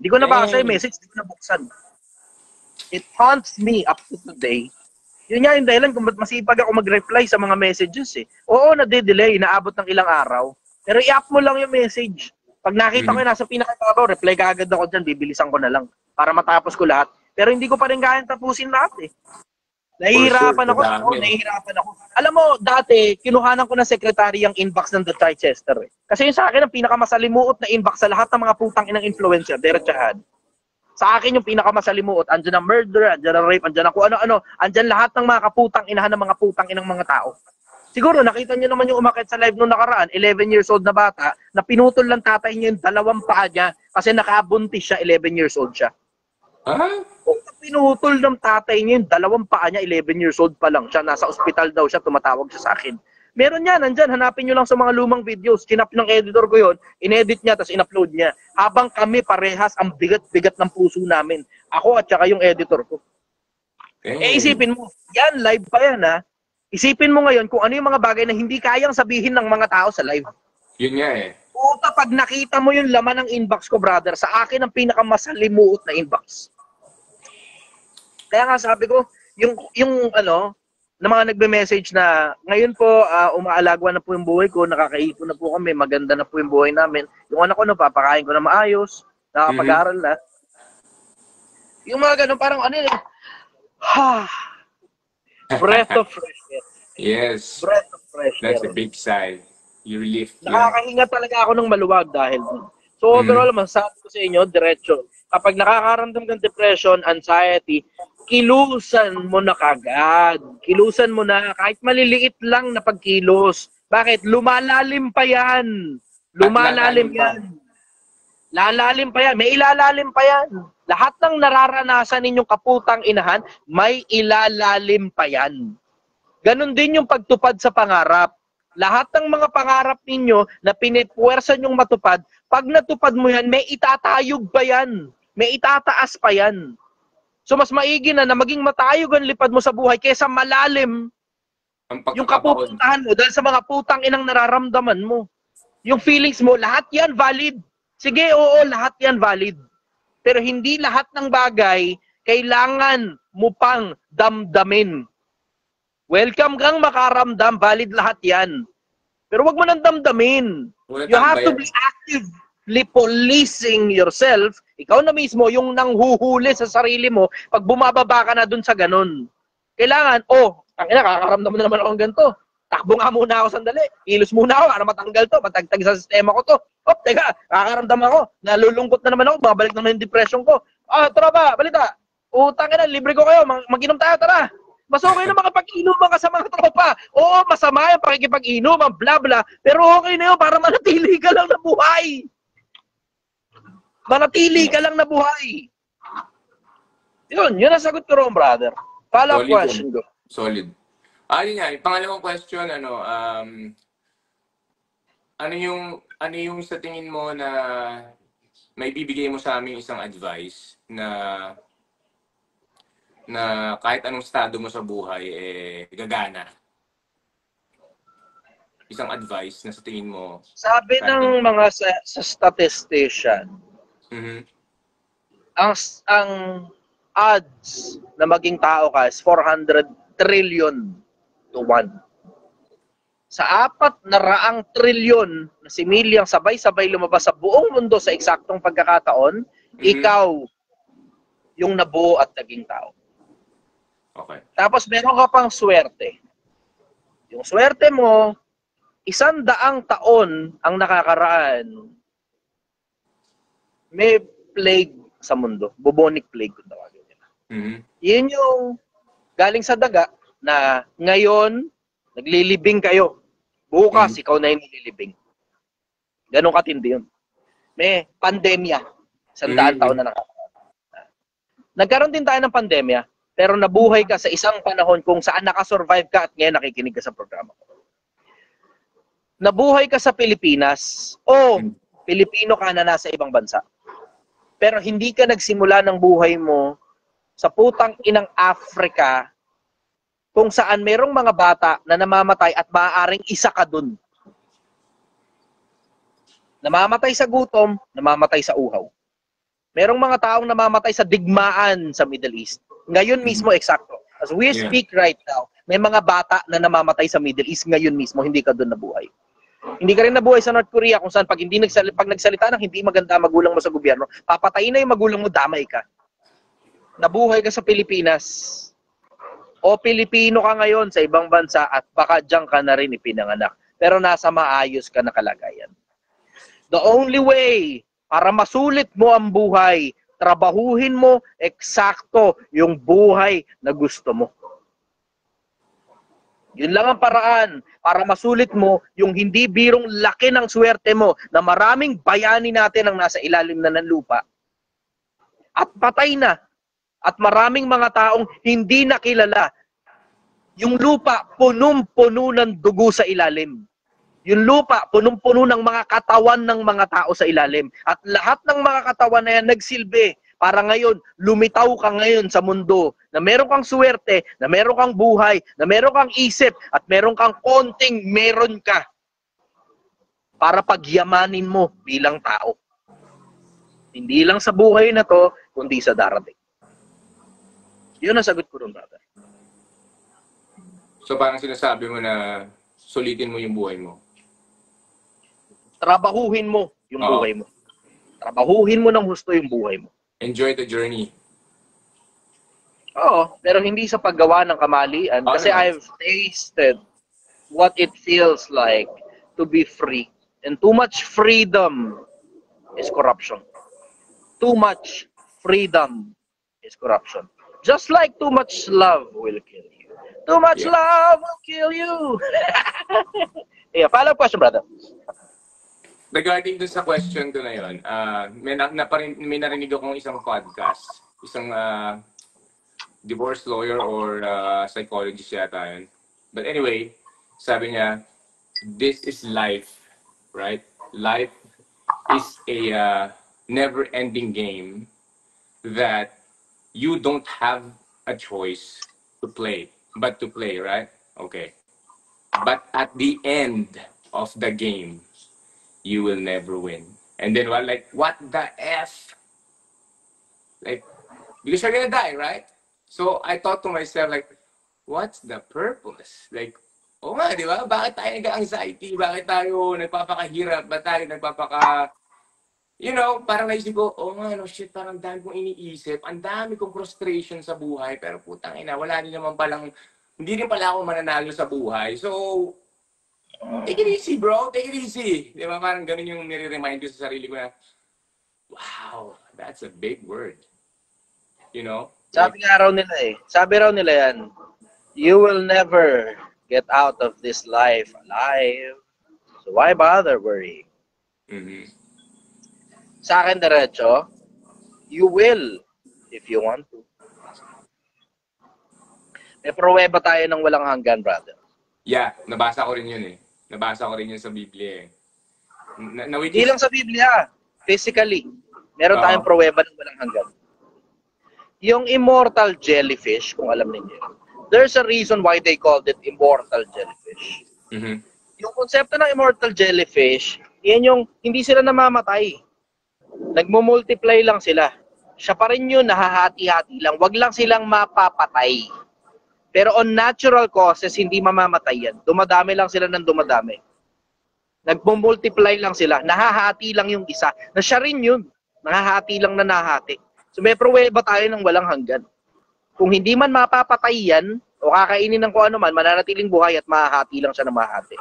Hindi ko nabasa yung message, hindi ko nabuksan. It haunts me up to today. Yun nga yung dahilan kung ba't masipag ako mag-reply sa mga messages eh. Oo, nade-delay, inaabot ng ilang araw. Pero i-up mo lang yung message. Pag nakita ko yung nasa pinakababaw, reply ka agad ako dyan, bibilisan ko na lang para matapos ko lahat. Pero hindi ko pa rin kayang tapusin lahat eh. Nahihirapan ako. Nahihirapan ako. Alam mo, dati, kinuhanan ko ng secretary yung inbox ng The Chichester eh. Kasi yun sa akin ang pinakamasalimuot na inbox sa lahat ng mga putang inang influencer, diretsahan. Sa akin yung pinakamasalimuot, andyan ang murder, andyan ang rape, andyan ang kung ano-ano, andyan lahat ng mga kaputang inahan ng mga putang inang mga tao. Siguro, nakita nyo naman yung umakit sa live nung nakaraan, 11 years old na bata, na pinutol lang tatay niya yung dalawang paa niya kasi nakabuntis siya, 11 years old siya. Kung pinutol ng tatay niya yung dalawang paa niya, 11 years old pa lang siya, nasa ospital daw siya, tumatawag siya sa akin. Meron yan, nandyan, hanapin nyo lang sa mga lumang videos. Kinap ng editor ko yun, inedit niya, tapos in-upload niya. Habang kami parehas, ang bigat-bigat ng puso namin. Ako at saka yung editor ko. Isipin mo, yan, live pa yan ha. Isipin mo ngayon kung ano yung mga bagay na hindi kayang sabihin ng mga tao sa live. Yun nga eh. Puta, pag nakita mo yung laman ng inbox ko, brother, sa akin ang pinakamasalimuot na inbox. Kaya nga sabi ko, yung ano, na mga nagbe-message na, ngayon po, umaalagwa na po yung buhay ko, nakakaipon na po kami, maganda na po yung buhay namin. Yung anak ko, napapakain ko na maayos, nakapag-aaral na. Yung mga ganun, parang ano yun, breath of fresh air. Yes. Breath of fresh air. That's a big sigh. You relief. Nakakahinga talaga ako ng maluwag dahil dun. So overall, masasabi ko sa inyo, diretso. Kapag nakakaramdam ng depression, anxiety, kilusan mo na kagad. Kilusan mo na, kahit maliliit lang na pagkilos. Bakit? Lumalalim pa yan. Lumalalim yan. Lalalim pa yan. May ilalalim pa yan. Lahat ng nararanasan ninyong kaputang inahan, may ilalalim pa yan. Ganon din yung pagtupad sa pangarap. Lahat ng mga pangarap ninyo na pinipuwersa nyong matupad, pag natupad mo yan, may itatayog pa yan. May itataas pa yan. So mas maigi na maging matayog ang lipad mo sa buhay kaysa malalim yung kapupuntahan mo dahil sa mga putang inang nararamdaman mo. Yung feelings mo, lahat yan valid. Sige, oo, lahat yan valid. Pero hindi lahat ng bagay kailangan mo pang damdamin. Welcome kang makaramdam, valid lahat yan. Pero wag mo nang damdamin. You have to be active. policing yourself, ikaw na mismo yung nanghuhuli sa sarili mo pag bumababa ka na dun sa ganun. Kailangan, tangina, kakaramdam na naman ako ng ganito. Takbo nga muna ako sandali. Kilos muna ako para matanggal to, matagtag sa sistema ko to. Teka, kakaramdam ako. Nalulungkot na naman ako, babalik na naman yung depression ko. Tropa, balita. Tangina, libre ko kayo, mag-inom tayo, tara. Mas okay na makapag-inom ka sa mga tropa. Oo, masama yung pakikipag-inom, bla bla. Pero okay na yun para manatili ka lang na buhay. Manatili ka lang na buhay. Yun ang sagot ko ron, brother. Follow-up question ko. Solid. Yun nga, yung pangalawang question, ano yung sa tingin mo na may bibigay mo sa amin isang advice na kahit anong estado mo sa buhay, gagana. Isang advice na sa tingin mo. Sabi ng mga sa statistician, ang odds na maging tao ka is 400 trillion to 1. Sa 400 trillion na similyang sabay-sabay lumabas sa buong mundo sa eksaktong pagkakataon, ikaw yung nabuo at naging tao. Okay. Tapos meron ka pang swerte. Yung swerte mo, 100 taon ang nakakaraan, may plague sa mundo. Bubonic plague kung tawagin nila. Yun yung galing sa daga na ngayon, naglilibing kayo. Bukas, ikaw na yung nililibing. Ganun katindi yun. May pandemya. 100 taon na nakakaraan. Nagkaroon din tayo ng pandemya, pero nabuhay ka sa isang panahon kung saan nakasurvive ka at ngayon nakikinig ka sa programa ko. Nabuhay ka sa Pilipinas o Pilipino ka na nasa ibang bansa. Pero hindi ka nagsimula ng buhay mo sa putang inang Africa kung saan merong mga bata na namamatay at maaaring isa ka dun. Namamatay sa gutom, namamatay sa uhaw. Merong mga taong namamatay sa digmaan sa Middle East. Ngayon mismo, eksakto. As we speak right now, may mga bata na namamatay sa Middle East ngayon mismo, hindi ka doon nabuhay. Hindi ka rin nabuhay sa North Korea kung saan pag nagsalita ng hindi maganda magulang mo sa gobyerno, papatayin na yung magulang mo, damay ka. Nabuhay ka sa Pilipinas. O Pilipino ka ngayon sa ibang bansa at baka diyan ka na rin ipinanganak. Pero nasa maayos ka na kalagayan. The only way para masulit mo ang buhay, trabahuhin mo eksakto yung buhay na gusto mo. Yun lang ang paraan para masulit mo yung hindi birong laki ng swerte mo na maraming bayani natin ang nasa ilalim na ng lupa. At patay na. At maraming mga taong hindi nakilala. Yung lupa, punong-puno ng dugo sa ilalim. Yung lupa, punong-puno ng mga katawan ng mga tao sa ilalim. At lahat ng mga katawan na yan nagsilbi para ngayon, lumitaw ka ngayon sa mundo na meron kang swerte, na meron kang buhay, na meron kang isip, at meron kang konting meron ka para pagyamanin mo bilang tao. Hindi lang sa buhay na to, kundi sa darating. Yun ang sagot ko rin, brother. So parang sinasabi mo na sulitin mo yung buhay mo. Trabahuhin mo yung buhay mo. Trabahuhin mo ng husto yung buhay mo. Enjoy the journey. Oo, pero hindi sa paggawa ng kamalian. Kasi I've tasted what it feels like to be free. And too much freedom is corruption. Too much freedom is corruption. Just like too much love will kill you. Too much love will kill you. Yeah, follow-up question, brother. Regarding dun sa question ko na yun, may narinig akong isang podcast, isang divorce lawyer or psychologist yata yun. But anyway, sabi niya, this is life, right? Life is a never-ending game that you don't have a choice to play, but to play, right? Okay. But at the end of the game, you will never win. And then like, what the F? Like, because you're gonna die, right? So I thought to myself, like, what's the purpose? Like, oh nga, di ba? Bakit tayo nag-anxiety? Bakit tayo nagpapakahirap? Bakit tayo you know, parang naisip ko, oh nga, no, shit, parang dami kong iniisip, ang dami kong frustration sa buhay, pero putang ina, wala din naman palang, hindi rin pala ako mananalo sa buhay. So, take it easy, bro. Take it easy. Di ba? Parang ganun yung nire-remind ko sa sarili ko na, wow, that's a big word. You know? Sabi raw nila yan, you will never get out of this life alive. So why bother worrying? Mm-hmm. Sa akin diretso, you will if you want to. May pruweba tayo ng walang hanggan, brother. Yeah, nabasa ko rin yun eh. Nabasa ko rin yun sa Biblia eh. Hindi lang sa Biblia, physically. Meron tayong pruweba ng walang hanggan. Yung immortal jellyfish, kung alam niyo, there's a reason why they called it immortal jellyfish. Mm-hmm. Yung konsepto ng immortal jellyfish, yan yung hindi sila namamatay. Nagmo-multiply lang sila. Siya pa rin yun, nahahati-hati lang. Wag lang silang mapapatay. Pero on natural causes, hindi mamamatay yan. Dumadami lang sila ng dumadami. Nagmo-multiply lang sila. Nahahati lang yung isa. Na siya rin yun. Nahahati lang na nahahati. So may pruweba tayo ng walang hanggan. Kung hindi man mapapatay yan, o kakainin ng kung ano man, mananatiling buhay at mahahati lang siya na mahahati.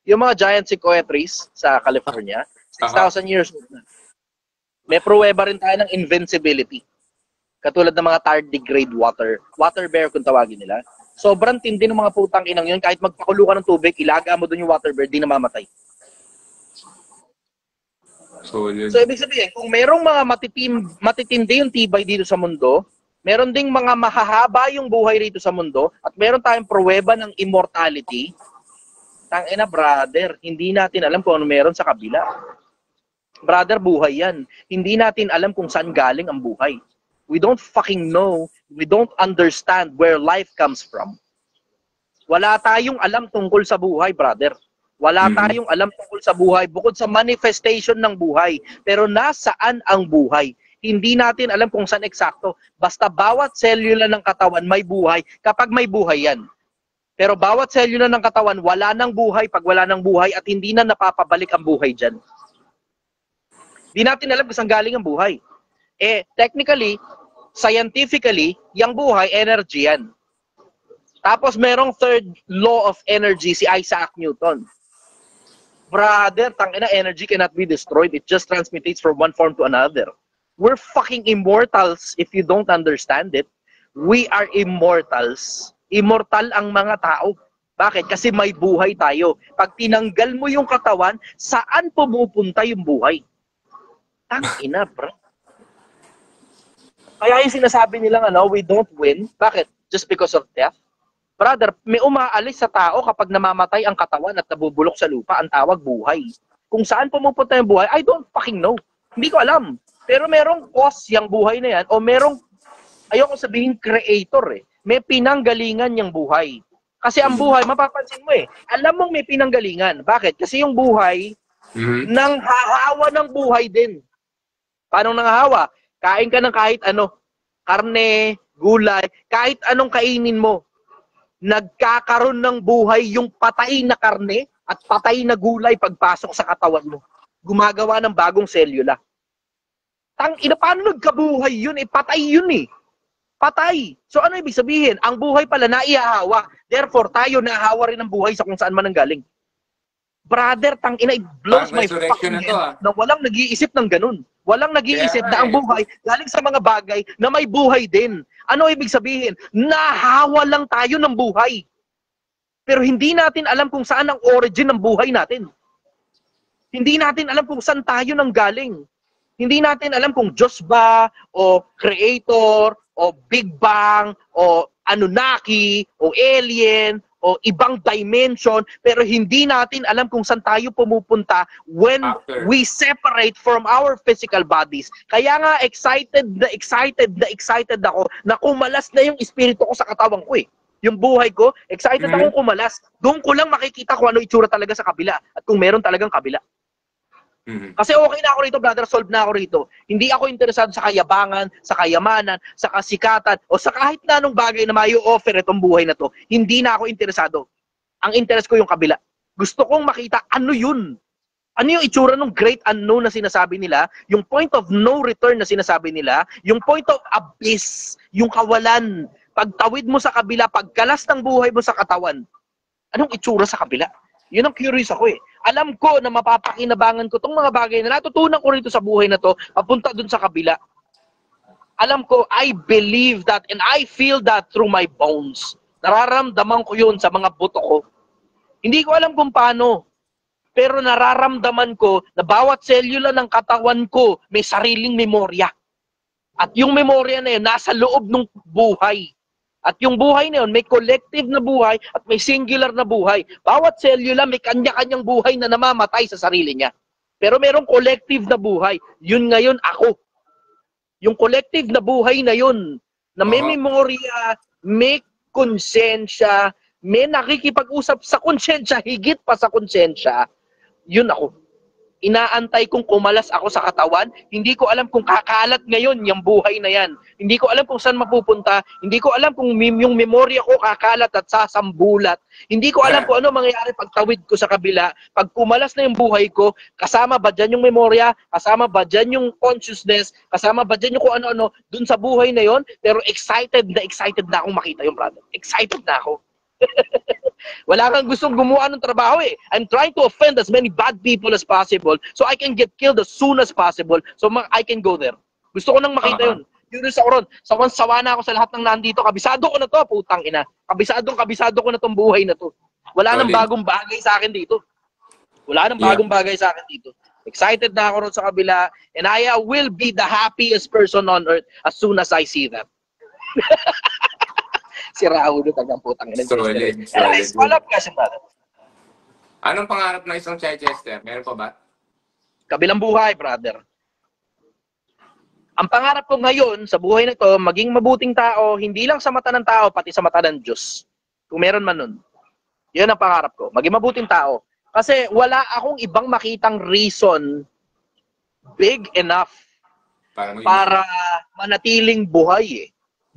Yung mga giant sequoia trees sa California, 6,000 years old na. May pruweba rin tayo ng invincibility. Katulad ng mga tardigrade water bear kung tawagin nila. Sobrang tindi ng mga putang inang yun, kahit magpakulo ka ng tubig, ilaga mo doon yung water bear, di namamatay. So ibig sabihin, kung merong mga matitindi yung tibay dito sa mundo, meron ding mga mahahaba yung buhay rito sa mundo, at meron tayong pruweba ng immortality, tangina brother, hindi natin alam kung ano meron sa kabila. Brother, buhay yan. Hindi natin alam kung saan galing ang buhay. We don't fucking know. We don't understand where life comes from. Wala tayong alam tungkol sa buhay, brother. Wala tayong alam tungkol sa buhay bukod sa manifestation ng buhay. Pero nasaan ang buhay? Hindi natin alam kung saan eksakto. Basta bawat selula ng katawan may buhay kapag may buhay yan. Pero bawat selula ng katawan wala nang buhay pag wala nang buhay at hindi na napapabalik ang buhay dyan. Di natin alam kung saan galing ang buhay. Eh, technically, scientifically, yung buhay, energy yan. Tapos merong third law of energy, si Isaac Newton. Brother, tangina, energy cannot be destroyed. It just transmits from one form to another. We're fucking immortals if you don't understand it. We are immortals. Immortal ang mga tao. Bakit? Kasi may buhay tayo. Pag tinanggal mo yung katawan, saan pumupunta yung buhay? Tangina, bro. Kaya yung sinasabi nilang, we don't win. Bakit? Just because of death? Brother, may umaalis sa tao kapag namamatay ang katawan at nabubulok sa lupa, ang tawag buhay. Kung saan pumupunta yung buhay, I don't fucking know. Hindi ko alam. Pero merong cause yung buhay na yan, o merong, ayoko sabihin creator eh. May pinanggalingan yung buhay. Kasi ang buhay, mapapansin mo eh, alam mong may pinanggalingan. Bakit? Kasi yung buhay, nang hahawa ng buhay din. Paano nangahawa? Kain ka ng kahit ano, karne, gulay, kahit anong kainin mo. Nagkakaroon ng buhay yung patay na karne at patay na gulay pagpasok sa katawan mo. Gumagawa ng bagong selula. Paano nagkabuhay yun? Patay yun eh. Patay. So ano ibig sabihin? Ang buhay pala naihahawa. Therefore, tayo nahahawa rin ng buhay sa kung saan man nanggaling. Brother, it blows my fucking head na walang nag-iisip ng ganun. Walang nag-iisip na ang buhay galing sa mga bagay na may buhay din. Ano ibig sabihin? Nahawa lang tayo ng buhay. Pero hindi natin alam kung saan ang origin ng buhay natin. Hindi natin alam kung saan tayo nanggaling. Hindi natin alam kung Diyos ba, o Creator, o Big Bang, o Anunnaki, o Alien, o ibang dimension, pero hindi natin alam kung saan tayo pumupunta when we separate from our physical bodies. Kaya nga excited ako na kumalas na yung espiritu ko sa katawan ko eh. Yung buhay ko, excited akong kumalas. Doon ko lang makikita kung ano itsura talaga sa kabila at kung meron talagang kabila. Kasi okay na ako rito, brother, solve na ako rito. Hindi ako interesado sa kayabangan, sa kayamanan, sa kasikatan, o sa kahit na anong bagay na mai-offer itong buhay na to. Hindi na ako interesado. Ang interest ko yung kabila. Gusto kong makita ano yun. Ano yung itsura ng great unknown na sinasabi nila? Yung point of no return na sinasabi nila? Yung point of abyss, yung kawalan, pagtawid mo sa kabila, pagkalas ng buhay mo sa katawan. Anong itsura sa kabila? Yun ang curious ako eh. Alam ko na mapapakinabangan ko tong mga bagay na natutunan ko rito sa buhay na to, papunta dun sa kabila. Alam ko, I believe that and I feel that through my bones. Nararamdaman ko yun sa mga buto ko. Hindi ko alam kung paano. Pero nararamdaman ko na bawat selula ng katawan ko may sariling memorya. At yung memorya na yun, nasa loob ng buhay. At yung buhay na yun, may collective na buhay at may singular na buhay. Bawat selula may kanya-kanyang buhay na namamatay sa sarili niya. Pero merong collective na buhay. Yun ngayon ako. Yung collective na buhay na yun, na may memorya, may konsensya, may nakikipag-usap sa konsensya, higit pa sa konsensya, yun ako. Inaantay kong kumalas ako sa katawan. Hindi ko alam kung kakalat ngayon yung buhay na yan. Hindi ko alam kung saan mapupunta. Hindi ko alam kung yung memorya ko kakalat at sasambulat. Hindi ko alam kung ano mangyayari pagtawid ko sa kabila. Pag kumalas na yung buhay ko, kasama ba dyan yung memorya? Kasama ba dyan yung consciousness? Kasama ba dyan yung kung ano-ano dun sa buhay na yon? Pero excited na akong makita yung brother. Excited na ako. Wala kang gustong gumawa ng trabaho eh. I'm trying to offend as many bad people as possible so I can get killed as soon as possible so I can go there. Gusto ko nang makita yun. Curious ako ron. Sawan-sawa na ako sa lahat ng nandito. Kabisado ko na to, putang ina. Kabisado ko na tong buhay na to. Wala nang bagong bagay sa akin dito. Wala nang bagong bagay sa akin dito. Excited na ako ron sa kabila and I will be the happiest person on earth as soon as I see that. Si Raulo tagang putang ina. Anyways, follow-up question, brother. Anong pangarap ng isang Chichester? Meron pa ba? Kabilang buhay, brother. Ang pangarap ko ngayon sa buhay na to, maging mabuting tao, hindi lang sa mata ng tao, pati sa mata ng Diyos. Kung meron man nun. Yun ang pangarap ko. Maging mabuting tao. Kasi wala akong ibang makitang reason big enough para manatiling buhay eh.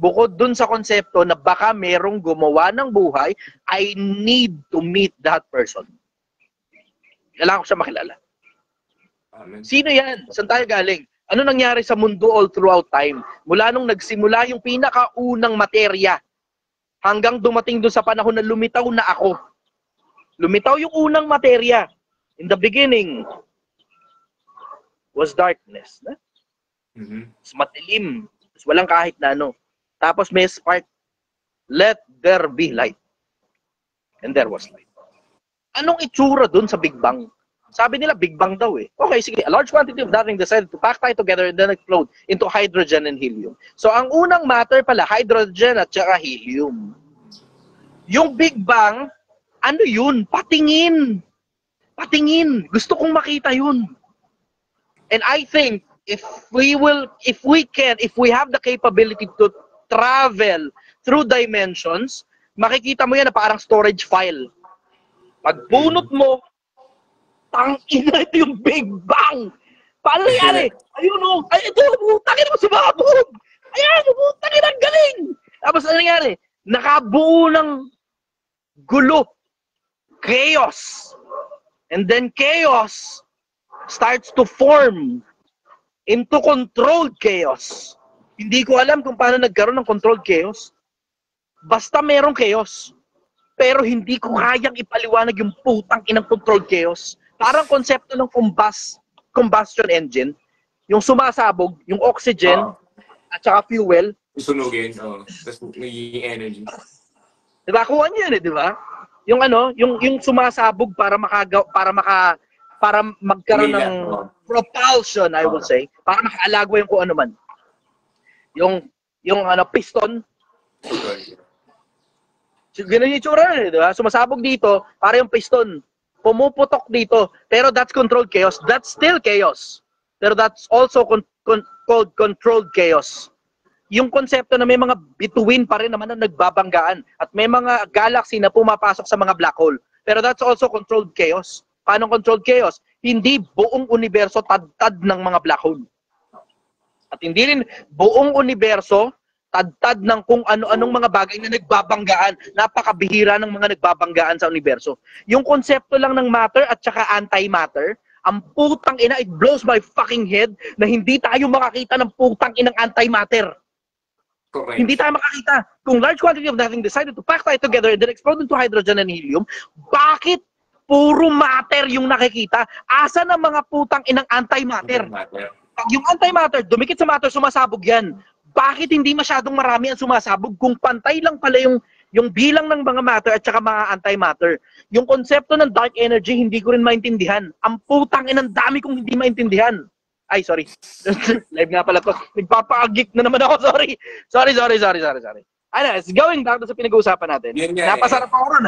Bukod dun sa konsepto na baka merong gumawa ng buhay, I need to meet that person. Kailangan ko siya makilala. Sino yan? Saan tayo galing? Ano nangyari sa mundo all throughout time? Mula nung nagsimula yung pinakaunang materya hanggang dumating dun sa panahon na lumitaw na ako. Lumitaw yung unang materya. In the beginning was darkness. Mas matilim. Mas walang kahit na ano. Tapos may spark, let there be light. And there was light. Anong itsura dun sa Big Bang? Sabi nila Big Bang daw eh. Okay, sige. A large quantity of nothing decided to pack tight together and then explode into hydrogen and helium. So ang unang matter pala, hydrogen at saka helium. Yung Big Bang, ano yun? Patingin. Patingin. Gusto kong makita yun. And I think if we have the capability to travel through dimensions, makikita mo yan na parang storage file. Pag bunot mo, tangina ito yung Big Bang. Paano nangyari? Ayun o. Ay, ito, tangina mo sumabog. Ayan, tangina, ang galing. Tapos ano nangyari? Nakabuo ng gulo. Chaos. And then chaos starts to form into controlled chaos. Hindi ko alam kung paano nagkaroon ng controlled chaos. Basta merong chaos. Pero hindi ko kayang ipaliwanag yung putang inang controlled chaos. Parang konsepto ng combustion engine. Yung sumasabog, yung oxygen, at saka fuel. Sunugin, tapos nagiging energy. Diba? Kuha niyo yun eh, di ba? Yung ano, yung sumasabog para magkaroon ng propulsion, I would say. Para makaalago yung kung ano man. Yung ano, piston. Ganun yung tsura, di ba? Sumasabog dito, para yung piston. Pumuputok dito. Pero that's controlled chaos. That's still chaos. Pero that's also called controlled chaos. Yung konsepto na may mga bituin pa rin naman na nagbabanggaan. At may mga galaxy na pumapasok sa mga black hole. Pero that's also controlled chaos. Paano controlled chaos? Hindi buong universo tad-tad ng mga black hole. At hindi rin buong universo tad-tad ng kung ano-anong mga bagay na nagbabanggaan. Napakabihira ng mga nagbabanggaan sa universo. Yung konsepto lang ng matter at saka antimatter, Ang putang ina, it blows my fucking head na hindi tayo makakita ng putang inang antimatter. Correct. Hindi tayo makakita. Kung large quantity of nothing decided to pack tayo together and then explode into hydrogen and helium, bakit puro matter yung nakikita? Asa ng mga putang inang antimatter? Pag yung antimatter, dumikit sa matter, sumasabog yan. Bakit hindi masyadong marami ang sumasabog kung pantay lang pala yung bilang ng mga matter at saka mga antimatter? Yung konsepto ng dark energy, hindi ko rin maintindihan. Ang putang inang dami kong hindi maintindihan. Ay, sorry. Live nga pala to. Nagpapagik na naman ako. Sorry. Sorry. Anyways, going back to sa pinag-uusapan natin. Napasarap ako ron.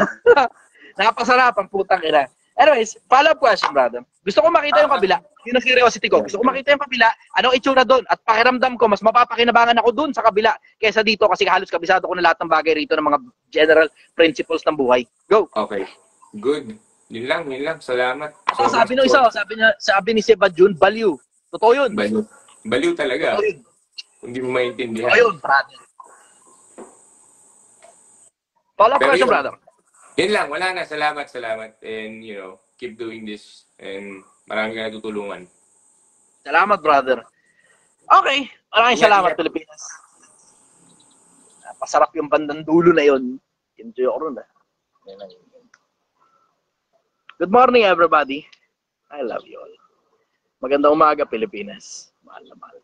Napasarap ang putang ina. Anyways, follow-up question, brother. Gusto ko makita yung kabila. Yun ang curiosity ko. Gusto ko makita yung kabila. Anong itsura doon? At pakiramdam ko, mas mapapakinabangan ako doon sa kabila kaysa dito kasi halos kabisado ko na lahat ng bagay rito ng mga general principles ng buhay. Go! Okay. Good. Yun lang. Salamat. Ako, sabi ng isa, sabi ni Seba Jun, baliw. Totoo yun. Baliw talaga. Totoo yun. Hindi mo maintindihan. Totoo yun, brother. Follow-up question, brother. Yun lang, wala na. Salamat. And, keep doing this. And marami ka natutulungan. Salamat, brother. Okay. Maraming salamat, Pilipinas. Napasarap yung bandang dulo na yun. Enjoy ako ron, Good morning, everybody. I love you all. Magandang umaga, Pilipinas. Mahal na mahal.